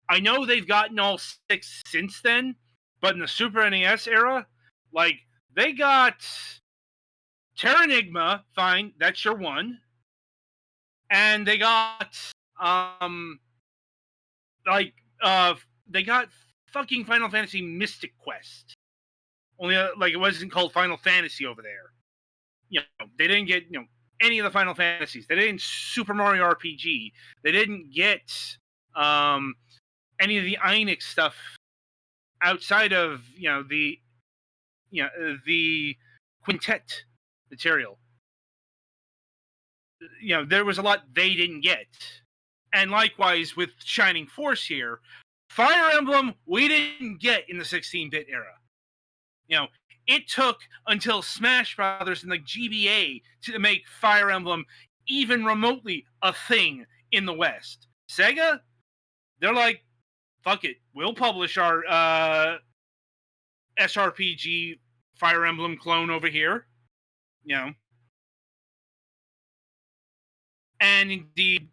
I know they've gotten all 6 since then, but in the Super NES era, like, they got Terranigma, fine, that's your one. And they got, like, they got fucking Final Fantasy Mystic Quest. Only, like, it wasn't called Final Fantasy over there. You know, they didn't get, any of the Final Fantasies. They didn't Super Mario RPG. They didn't get, any of the Enix stuff outside of, the quintet material. There was a lot they didn't get. And likewise with Shining Force here, Fire Emblem we didn't get in the 16-bit era. It took until Smash Brothers and the GBA to make Fire Emblem even remotely a thing in the West. Sega, they're like, fuck it, we'll publish our SRPG Fire Emblem clone over here. And indeed,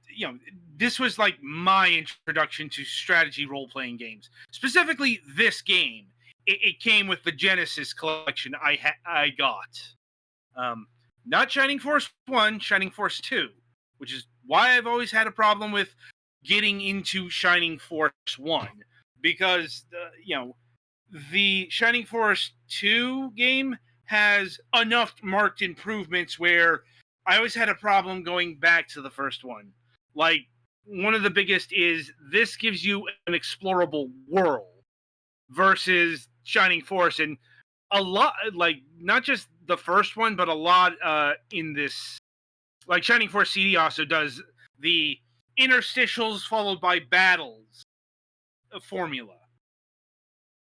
this was like my introduction to strategy role-playing games. Specifically, this game. It came with the Genesis collection I got. Not Shining Force 1, Shining Force 2, which is why I've always had a problem with getting into Shining Force 1. Because, the Shining Force 2 game has enough marked improvements where I always had a problem going back to the first one. Like, one of the biggest is this gives you an explorable world versus Shining Force. And a lot, like, not just the first one, but a lot in this. Like, Shining Force CD also does the interstitials followed by battles formula.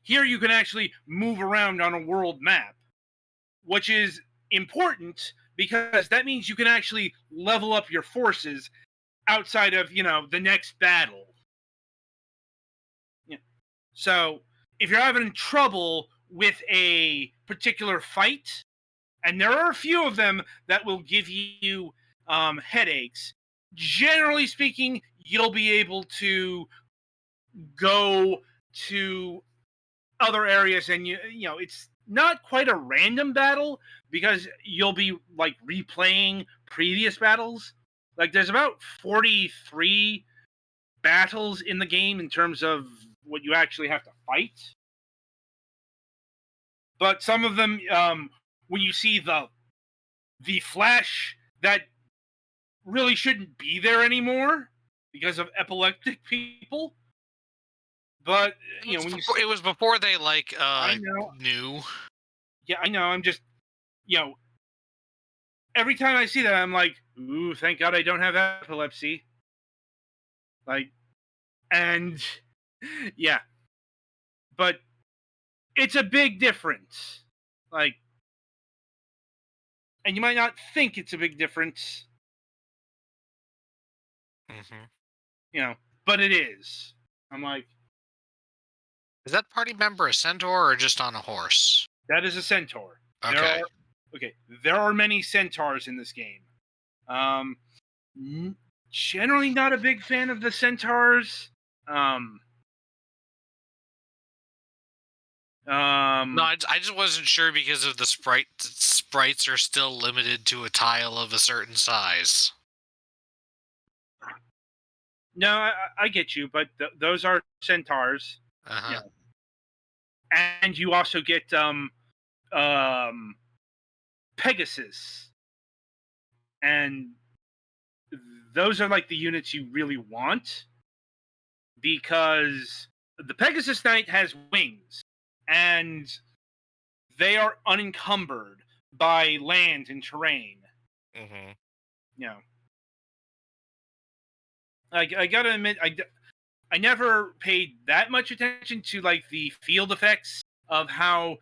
Here you can actually move around on a world map, which is important because that means you can actually level up your forces outside of, the next battle. Yeah. So, if you're having trouble with a particular fight, and there are a few of them that will give you headaches, generally speaking, you'll be able to go to other areas and it's not quite a random battle because you'll be like replaying previous battles. Like, there's about 43 battles in the game in terms of what you actually have to fight. But some of them, when you see the flash that really shouldn't be there anymore because of epileptic people. But it was before they I know. knew. Yeah, I know. I'm just, every time I see that, I'm like, ooh, thank God I don't have epilepsy. Like, and yeah, but it's a big difference. Like, and you might not think it's a big difference, but it is. I'm like, is that party member a centaur or just on a horse? that is a centaur. Okay. There are many centaurs in this game. Generally not a big fan of the centaurs. No, I just wasn't sure because of the sprites are still limited to a tile of a certain size. No, I get you, but those are centaurs. Uh-huh. Yeah. And you also get Pegasus. And those are like the units you really want because the Pegasus Knight has wings and they are unencumbered by land and terrain. I gotta admit, I never paid that much attention to like the field effects of how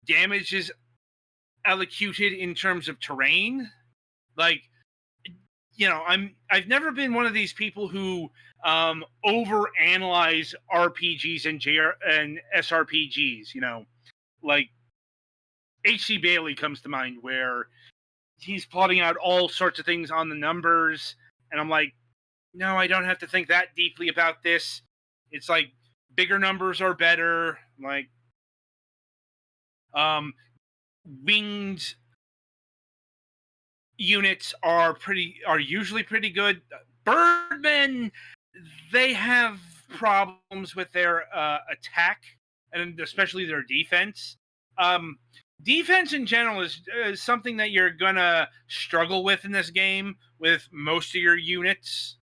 damage is allocated in terms of terrain. Like, I've never been one of these people who overanalyze RPGs and SRPGs. Like H.C. Bailey comes to mind, where he's plotting out all sorts of things on the numbers, and I'm like, no, I don't have to think that deeply about this. It's like bigger numbers are better. Like winged units are usually pretty good. Birdmen, they have problems with their attack and especially their defense. Defense in general is something that you're gonna struggle with in this game with most of your units,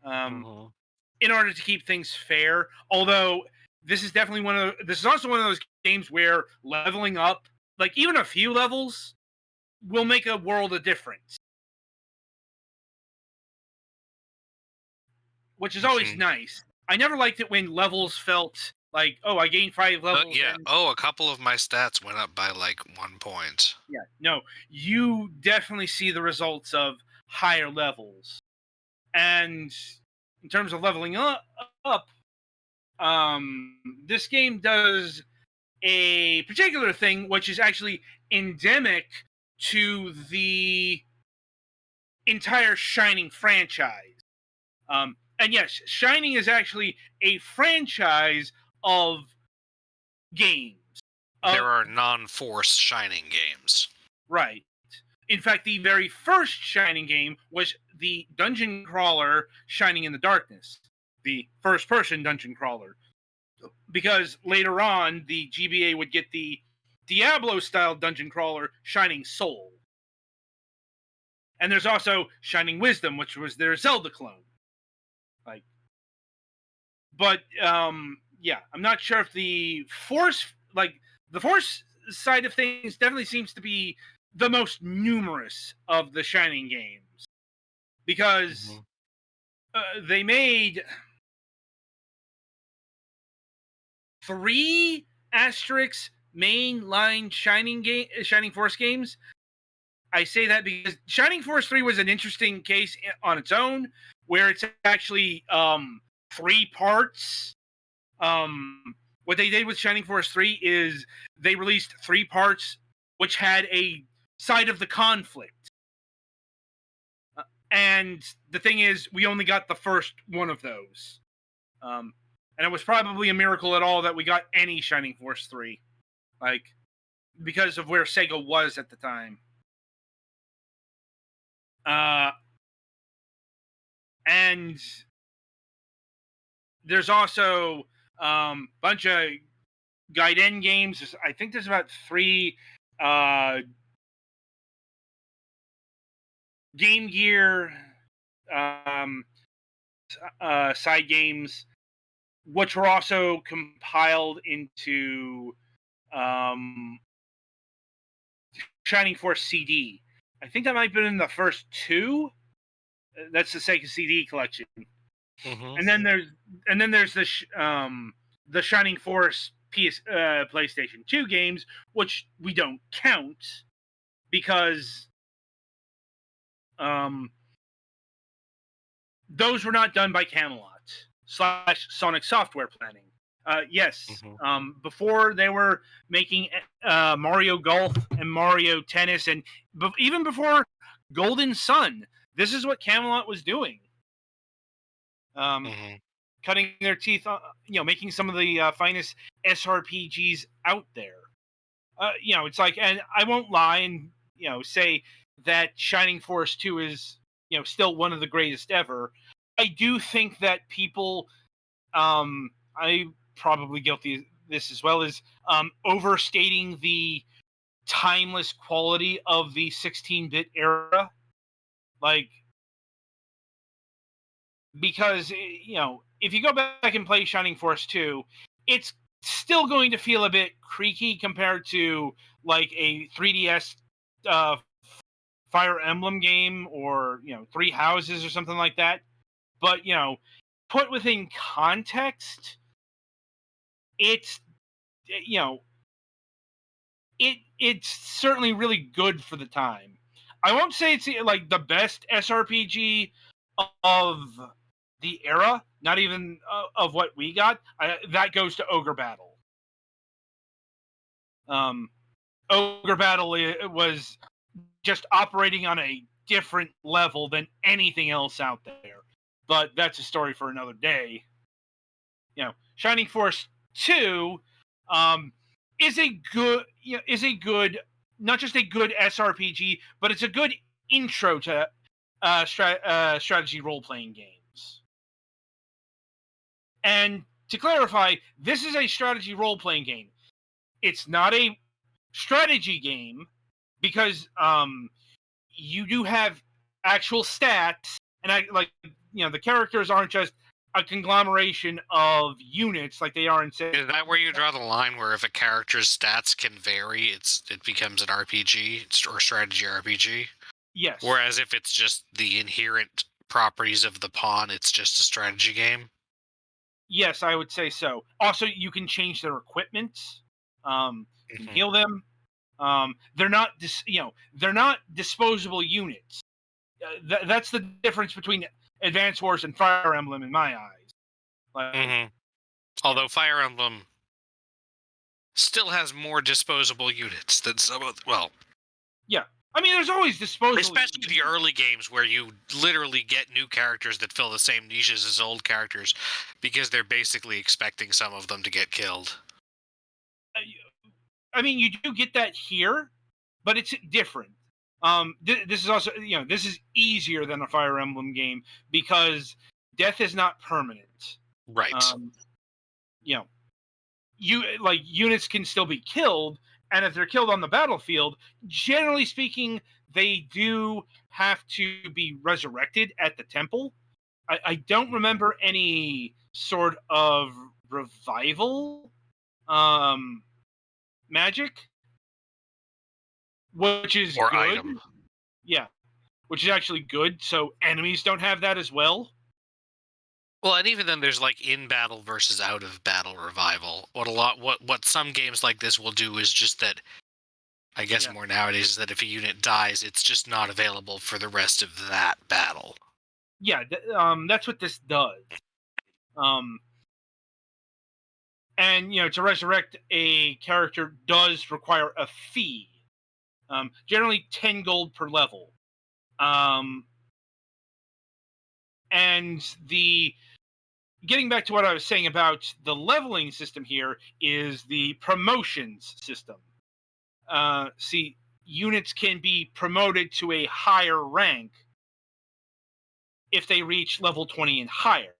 in order to keep things fair. Although this is definitely this is also one of those games where leveling up, like even a few levels, will make a world of difference, which is always nice. I never liked it when levels felt like, oh, I gained 5 levels. Yeah. A couple of my stats went up by like 1 point. Yeah. No, you definitely see the results of higher levels. And in terms of leveling up, this game does a particular thing which is actually endemic to the entire Shining franchise. And yes, Shining is actually a franchise of games. There are non-Force Shining games. Right. In fact, the very first Shining game was the dungeon crawler Shining in the Darkness, the first-person dungeon crawler. Because later on, the GBA would get the Diablo-style dungeon crawler Shining Soul. And there's also Shining Wisdom, which was their Zelda clone. But yeah, I'm not sure if the Force side of things definitely seems to be the most numerous of the Shining games, because they made 3 asterisk mainline Shining Force games. I say that because Shining Force 3 was an interesting case on its own, where it's actually 3 parts. What they did with Shining Force 3 is they released 3 parts which had a side of the conflict. And the thing is, we only got the first one of those. And it was probably a miracle at all that we got any Shining Force 3. Because of where Sega was at the time. And there's also bunch of Gaiden games. I think there's about 3 Game Gear side games, which were also compiled into Shining Force CD. I think that might have been in the first 2. That's the Sega CD collection. And then there's the Shining Force PlayStation 2 games, which we don't count because those were not done by Camelot / Sonic Software Planning. Yes, before they were making Mario Golf and Mario Tennis, and even before Golden Sun, this is what Camelot was doing. Cutting their teeth, making some of the finest SRPGs out there. It's like, and I won't lie and say that Shining Force 2 is still one of the greatest ever. I do think that people, I probably guilty of this as well, is overstating the timeless quality of the 16-bit era. Because if you go back and play Shining Force 2, it's still going to feel a bit creaky compared to like a 3DS Fire Emblem game or 3 Houses or something like that. But put within context, it's it's certainly really good for the time. I won't say it's like the best SRPG of the era, not even of what we got. That goes to Ogre Battle. Ogre Battle was just operating on a different level than anything else out there. But that's a story for another day. Shining Force 2 is a good not just a good SRPG, but it's a good intro to strategy role playing games. And to clarify, this is a strategy role playing game. It's not a strategy game because you do have actual stats, and the characters aren't just a conglomeration of units like they are in Sega. Is that where you draw the line where if a character's stats can vary, it becomes an RPG or strategy RPG? Yes. Whereas if it's just the inherent properties of the pawn, it's just a strategy game? Yes, I would say so. Also, you can change their equipment. You can heal them. They're not they're not disposable units. That's the difference between Advance Wars and Fire Emblem in my eyes. Although Fire Emblem still has more disposable units than some of yeah. I mean, there's always disposable especially the early games where you literally get new characters that fill the same niches as old characters because they're basically expecting some of them to get killed. I mean, you do get that here, but it's different. This is also, this is easier than a Fire Emblem game because death is not permanent. Right. Units can still be killed, and if they're killed on the battlefield, generally speaking, they do have to be resurrected at the temple. I don't remember any sort of revival magic, which is or good. Item. Yeah, which is actually good. So enemies don't have that as well. Well, and even then, there's like in battle versus out of battle revival. What some games like this will do is just that. I guess more nowadays is that if a unit dies, it's just not available for the rest of that battle. Yeah, that's what this does. And to resurrect a character does require a fee. Generally 10 gold per level. And getting back to what I was saying about the leveling system here is the promotions system. See, units can be promoted to a higher rank if they reach level 20 and higher,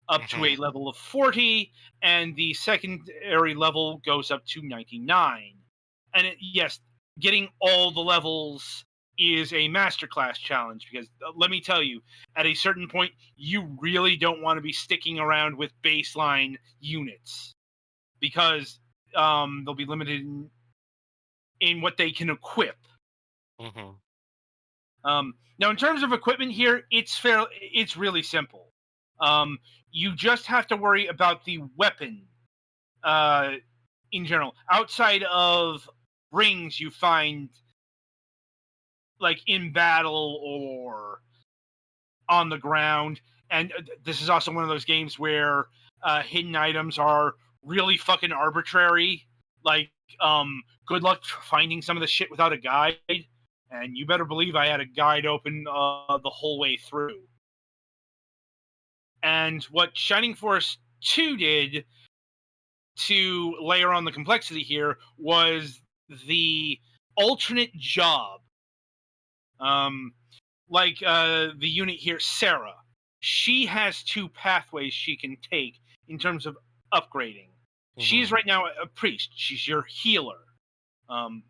up to a level of 40, and the secondary level goes up to 99. And yes, getting all the levels is a masterclass challenge because let me tell you, at a certain point, you really don't want to be sticking around with baseline units because they'll be limited in what they can equip. Now, in terms of equipment here, it's really simple. You just have to worry about the weapon in general. Outside of rings you find like in battle or on the ground, and this is also one of those games where hidden items are really fucking arbitrary. Like, good luck finding some of the shit without a guide, and you better believe I had a guide open the whole way through. And what Shining Force 2 did to layer on the complexity here was the alternate job. The unit here, Sarah, she has two pathways she can take in terms of upgrading. She's right now a priest. She's your healer. And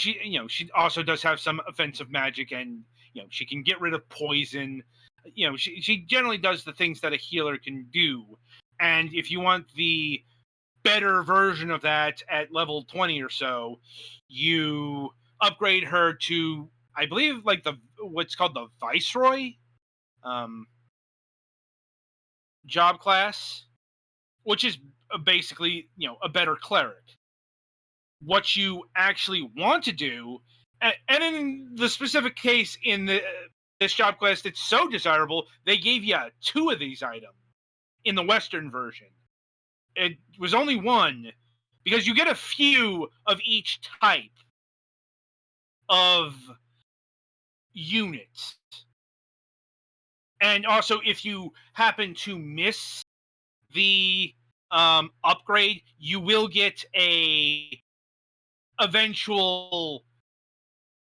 she also does have some offensive magic, and she can get rid of poison. She generally does the things that a healer can do. And if you want the better version of that at level 20 or so, you upgrade her to, I believe, like what's called the Viceroy job class, which is basically a better cleric. What you actually want to do, and in the specific case in this job class that's so desirable, they gave you 2 of these items in the Western version. It was only 1 because you get a few of each type of units. And also, if you happen to miss the upgrade, you will get a eventual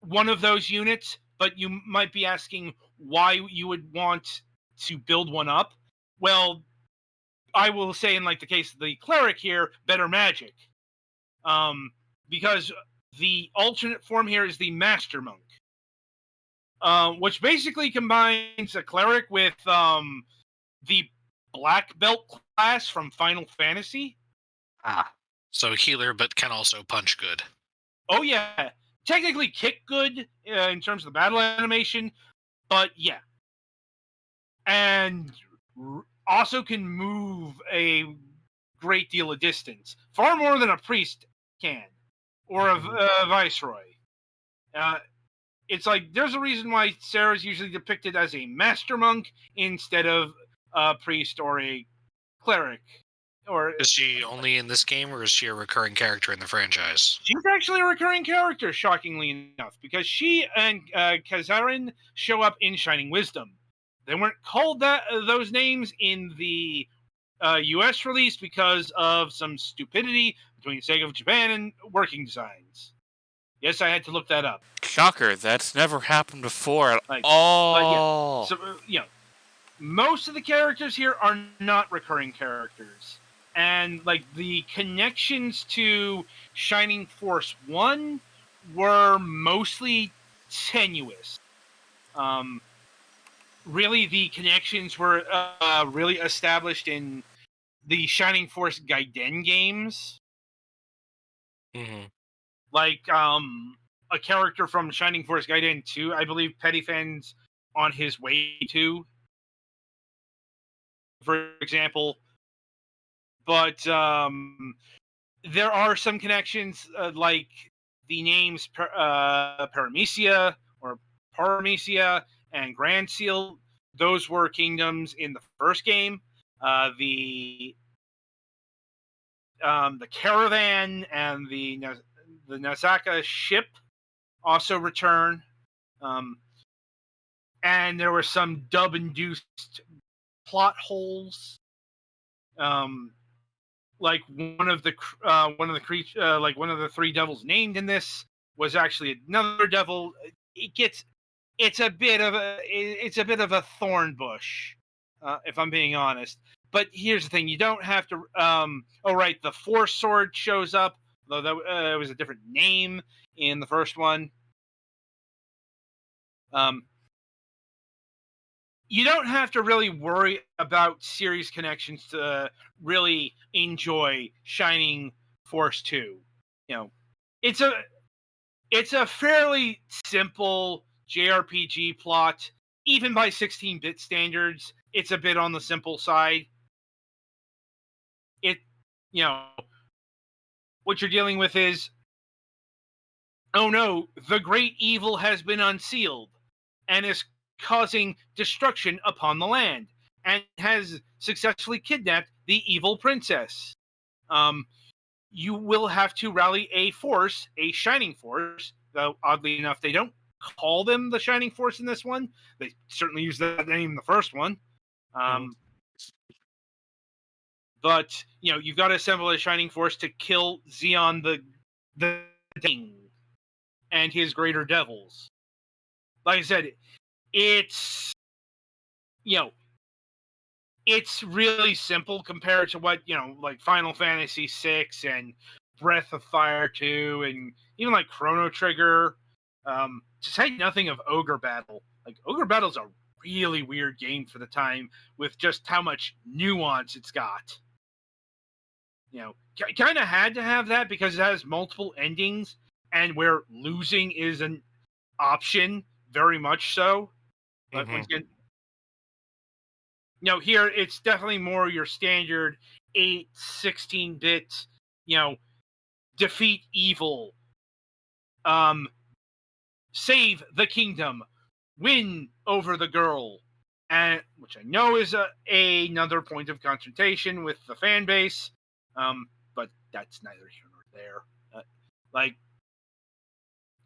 one of those units, but you might be asking why you would want to build one up. Well, I will say in like the case of the cleric here, better magic. Because the alternate form here is the master monk. Which basically combines a cleric with the black belt class from Final Fantasy. So healer, but can also punch good. Oh yeah, technically kick good in terms of the battle animation, but yeah, and also can move a great deal of distance, far more than a priest can, or a viceroy. It's like there's a reason why Sarah's usually depicted as a master monk instead of a priest or a cleric. Or is she only in this game, or is she a recurring character in the franchise? She's actually a recurring character, shockingly enough, because she and Kazarin show up in Shining Wisdom. They weren't called those names in the U.S. release because of some stupidity between Sega of Japan and working designs. Yes, I had to look that up. Shocker, that's never happened before at But all. yeah, so most of the characters here are not recurring characters. And like the connections to Shining Force 1 were mostly tenuous. Really, the connections were really established in the Shining Force Gaiden games. Mm-hmm. Like a character from Shining Force Gaiden 2, I believe Pettyfan's on his way to, for example. But there are some connections, like the names Paramecia or Paramecia and Grand Seal. Those were kingdoms in the first game. The caravan and the Nazaka ship also return. And there were some dub-induced plot holes. Like one of the three devils named in this was actually another devil. It's a bit of a thorn bush, if I'm being honest. But here's the thing: you don't have to. The Force Sword shows up, though that it was a different name in the first one. You don't have to really worry about series connections to really enjoy Shining Force 2. It's a fairly simple JRPG plot. Even by 16-bit standards, it's a bit on the simple side. What you're dealing with is, oh no, the great evil has been unsealed and is causing destruction upon the land, and has successfully kidnapped the evil princess. You will have to rally a force, a Shining Force, though oddly enough they don't call them the Shining Force in this one. They certainly use that name in the first one. But you've got to assemble a Shining Force to kill Xeon the King and his greater devils. Like I said, it's it's really simple compared to what like Final Fantasy VI and Breath of Fire 2 and even like Chrono Trigger. To say nothing of Ogre Battle. Like Ogre Battle's a really weird game for the time with just how much nuance it's got. Kind of had to have that because it has multiple endings and where losing is an option, very much so. But once again, here it's definitely more your standard 16-bit, defeat evil, save the kingdom, win over the girl, and which I know is another point of confrontation with the fan base, but that's neither here nor there.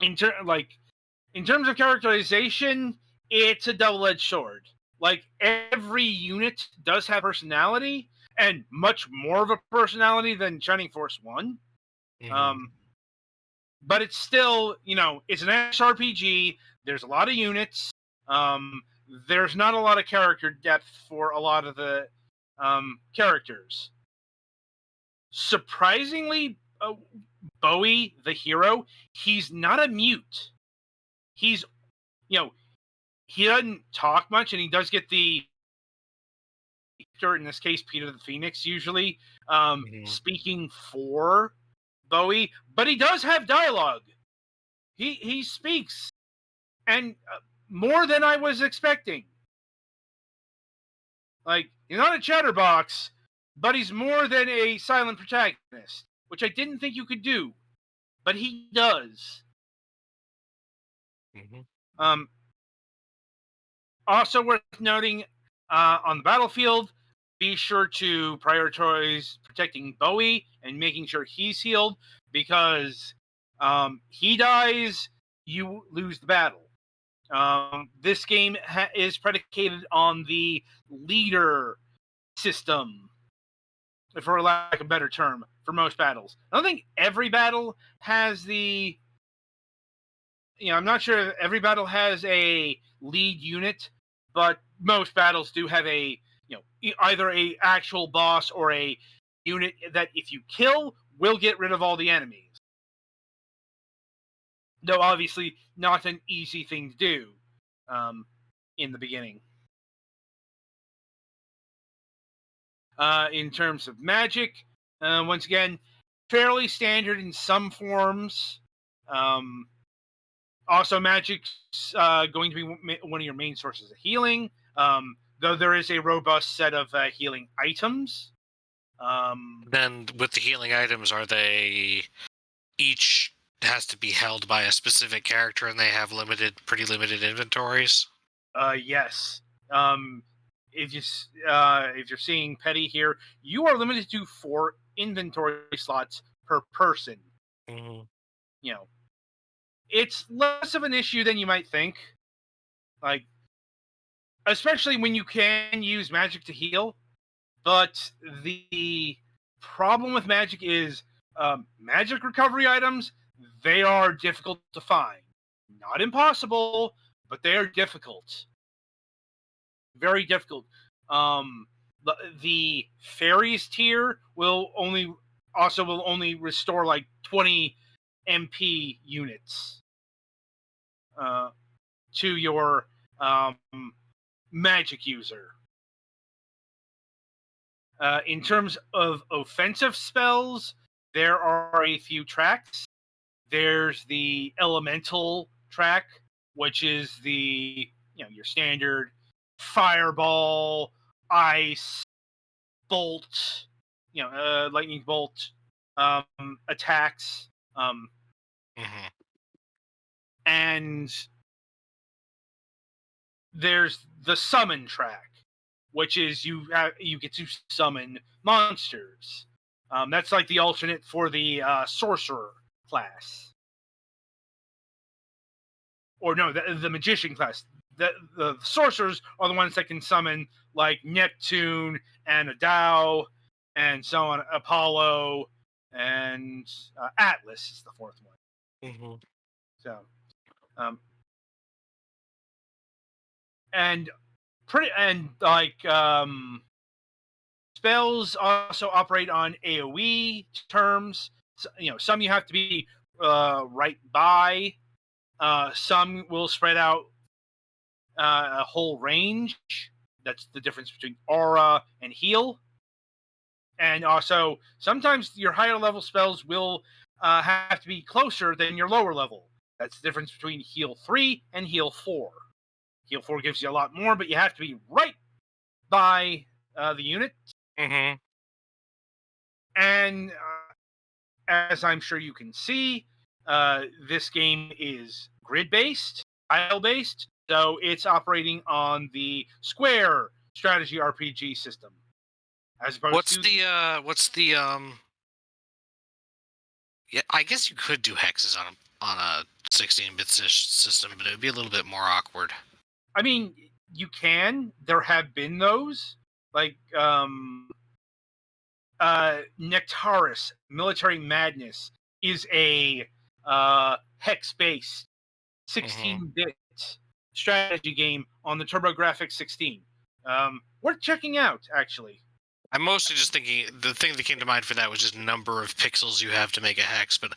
In terms of characterization, it's a double-edged sword. Like, every unit does have personality, and much more of a personality than Shining Force One. But it's still, it's an SRPG. There's a lot of units. There's not a lot of character depth for a lot of the characters. Surprisingly, Bowie, the hero, he's not a mute. He's, he doesn't talk much, and he does get the, in this case, Peter the Phoenix, usually speaking for Bowie, but he does have dialogue. He speaks, and more than I was expecting. Like, he's not a chatterbox, but he's more than a silent protagonist, which I didn't think you could do, but he does. Also worth noting, on the battlefield, be sure to prioritize protecting Bowie and making sure he's healed, because he dies, you lose the battle. This game is predicated on the leader system, for lack of a better term, for most battles. I don't think every battle has the... I'm not sure if every battle has a lead unit, but most battles do have a, either a actual boss or a unit that if you kill, will get rid of all the enemies. Though obviously not an easy thing to do in the beginning. In terms of magic, once again, fairly standard in some forms. Also, magic's going to be one of your main sources of healing, though there is a robust set of healing items. Then with the healing items, are they each has to be held by a specific character, and they have pretty limited inventories? Yes. If you're seeing Petty here, you are limited to 4 inventory slots per person. It's less of an issue than you might think. Like, especially when you can use magic to heal. But the problem with magic is magic recovery items, they are difficult to find. Not impossible, but they are difficult. Very difficult. The fairies tier will only restore like 20 MP units to your magic user. In terms of offensive spells, there are a few tracks. There's the elemental track, which is the your standard fireball, ice, bolt, lightning bolt attacks. And there's the summon track, which is you get to summon monsters. That's like the alternate for the sorcerer class, or no, the magician class. The sorcerers are the ones that can summon like Neptune and Adao, and so on. Apollo and Atlas is the 4th one. So, spells also operate on AoE terms. So, some you have to be right by. Some will spread out a whole range. That's the difference between aura and heal. And also, sometimes your higher level spells will have to be closer than your lower level. That's the difference between heal 3 and heal 4. Heal 4 gives you a lot more, but you have to be right by the unit. And as I'm sure you can see, this game is grid-based, tile-based, so it's operating on the Square strategy RPG system. As opposed what's the yeah, I guess you could do hexes on a 16-bit system, but it would be a little bit more awkward. I mean, you can. There have been those. Like, Nectaris Military Madness is a hex-based 16-bit strategy game on the TurboGrafx 16. Worth checking out, actually. I'm mostly just thinking, the thing that came to mind for that was just number of pixels you have to make a hex. But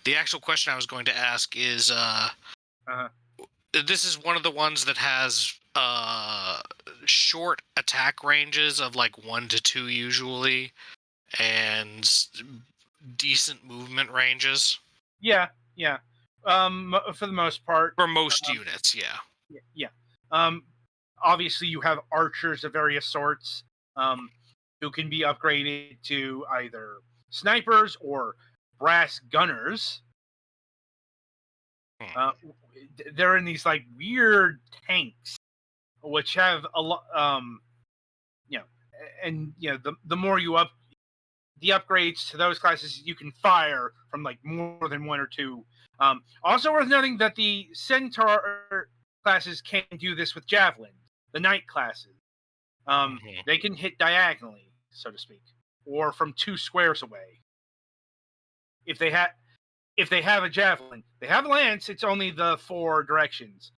the actual question I was going to ask is, this is one of the ones that has short attack ranges of like 1 to 2 usually, and decent movement ranges Yeah. For the most part. for most units. Yeah. Obviously, you have archers of various sorts who can be upgraded to either snipers or brass gunners. They're in these like weird tanks, which have a lot. The more you up the upgrades to those classes, you can fire from like more than 1 or 2. Also worth noting that the Centaur classes can do this with javelin. The knight classes, they can hit diagonally, so to speak, or from 2 squares away. If they have a javelin, they have a lance. It's only the 4 directions.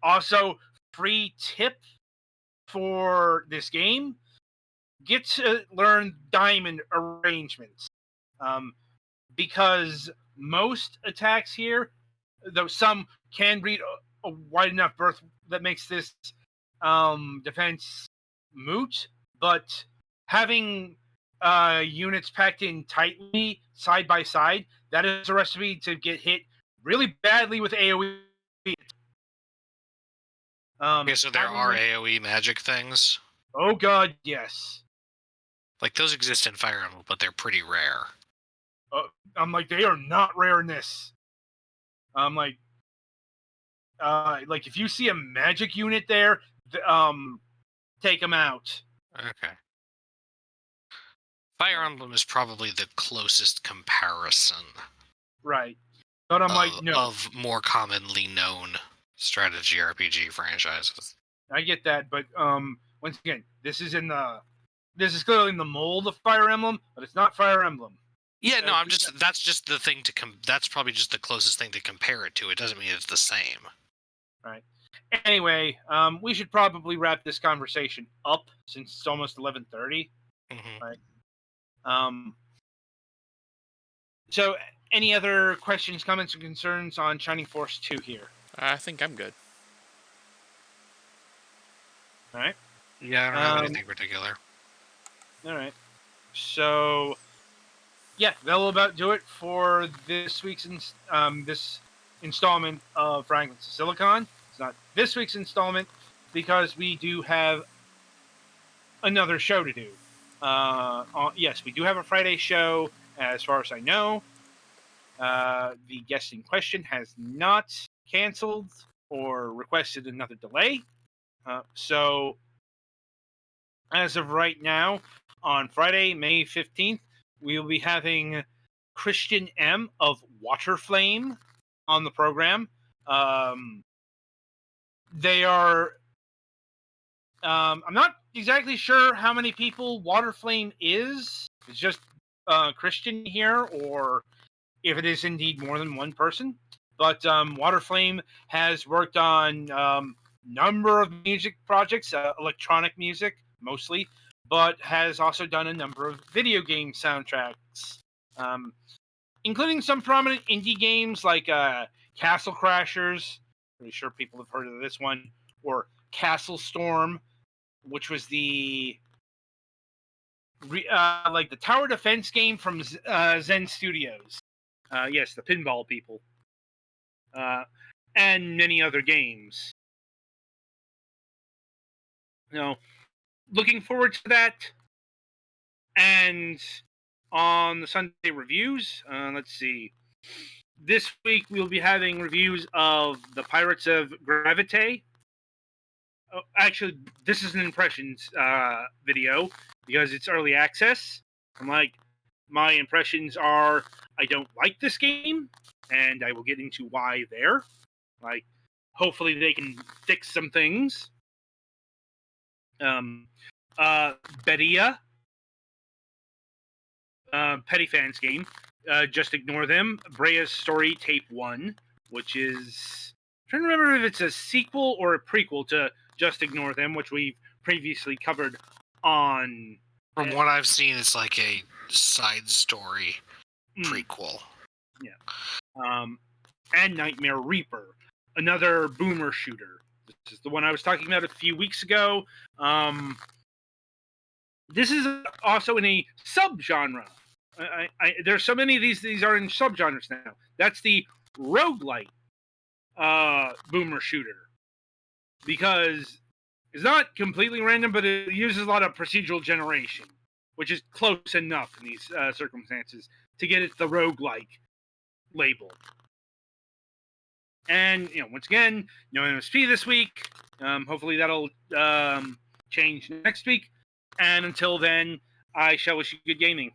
Also, free tip for this game: get to learn diamond arrangements, because most attacks here, though some can breed a wide enough berth that makes this defense moot, but having units packed in tightly side by side, that is a recipe to get hit really badly with AoE. Okay, so there are AoE magic things. Oh god, yes. Like those exist in Fire Emblem, but they're pretty rare. I'm like, they are not rare in this. I'm like if you see a magic unit there, take them out. Okay. Fire Emblem is probably the closest comparison. Right. But I'm like, no. Of more commonly known strategy RPG franchises. I get that, but once again, this is clearly in the mold of Fire Emblem, but it's not Fire Emblem. Yeah, no, that's just the thing that's probably just the closest thing to compare it to. It doesn't mean it's the same. Right. Anyway, we should probably wrap this conversation up since it's almost 11:30. Right. So, any other questions, comments, or concerns on Shining Force 2 here? I think I'm good. All right. Yeah, I don't have anything particular. All right. So, yeah, that'll about do it for this week's this installment of Fragments of Silicon. It's not this week's installment because we do have another show to do. Yes, we do have a Friday show, as far as I know. The guest in question has not canceled or requested another delay. So, as of right now, on Friday, May 15th, we will be having Christian M. of Waterflame on the program. They are... I'm not exactly sure how many people Waterflame is. It's just Christian here, or if it is indeed more than one person. But Waterflame has worked on number of music projects, electronic music mostly, but has also done a number of video game soundtracks, including some prominent indie games like Castle Crashers. Pretty sure people have heard of this one, or Castle Storm, which was the the tower defense game from Zen Studios. Yes, the pinball people, and many other games. Looking forward to that. And on the Sunday reviews, let's see. This week we'll be having reviews of the Pirates of Gravite. Oh, actually, this is an impressions video because it's early access. My impressions are, I don't like this game, and I will get into why there. Hopefully they can fix some things. Bedia, Petty Fans game. Just Ignore Them. Brea's Story Tape 1, which is... I'm trying to remember if it's a sequel or a prequel to Just Ignore Them, which we've previously covered on... From what I've seen, it's like a side story prequel. Yeah. And Nightmare Reaper, another boomer shooter. This is the one I was talking about a few weeks ago. This is also in a subgenre. There's so many of these are in subgenres now. That's the roguelike boomer shooter. Because it's not completely random, but it uses a lot of procedural generation, which is close enough in these circumstances to get it the roguelike label. And, once again, no MSP this week. Hopefully that'll change next week. And until then, I shall wish you good gaming.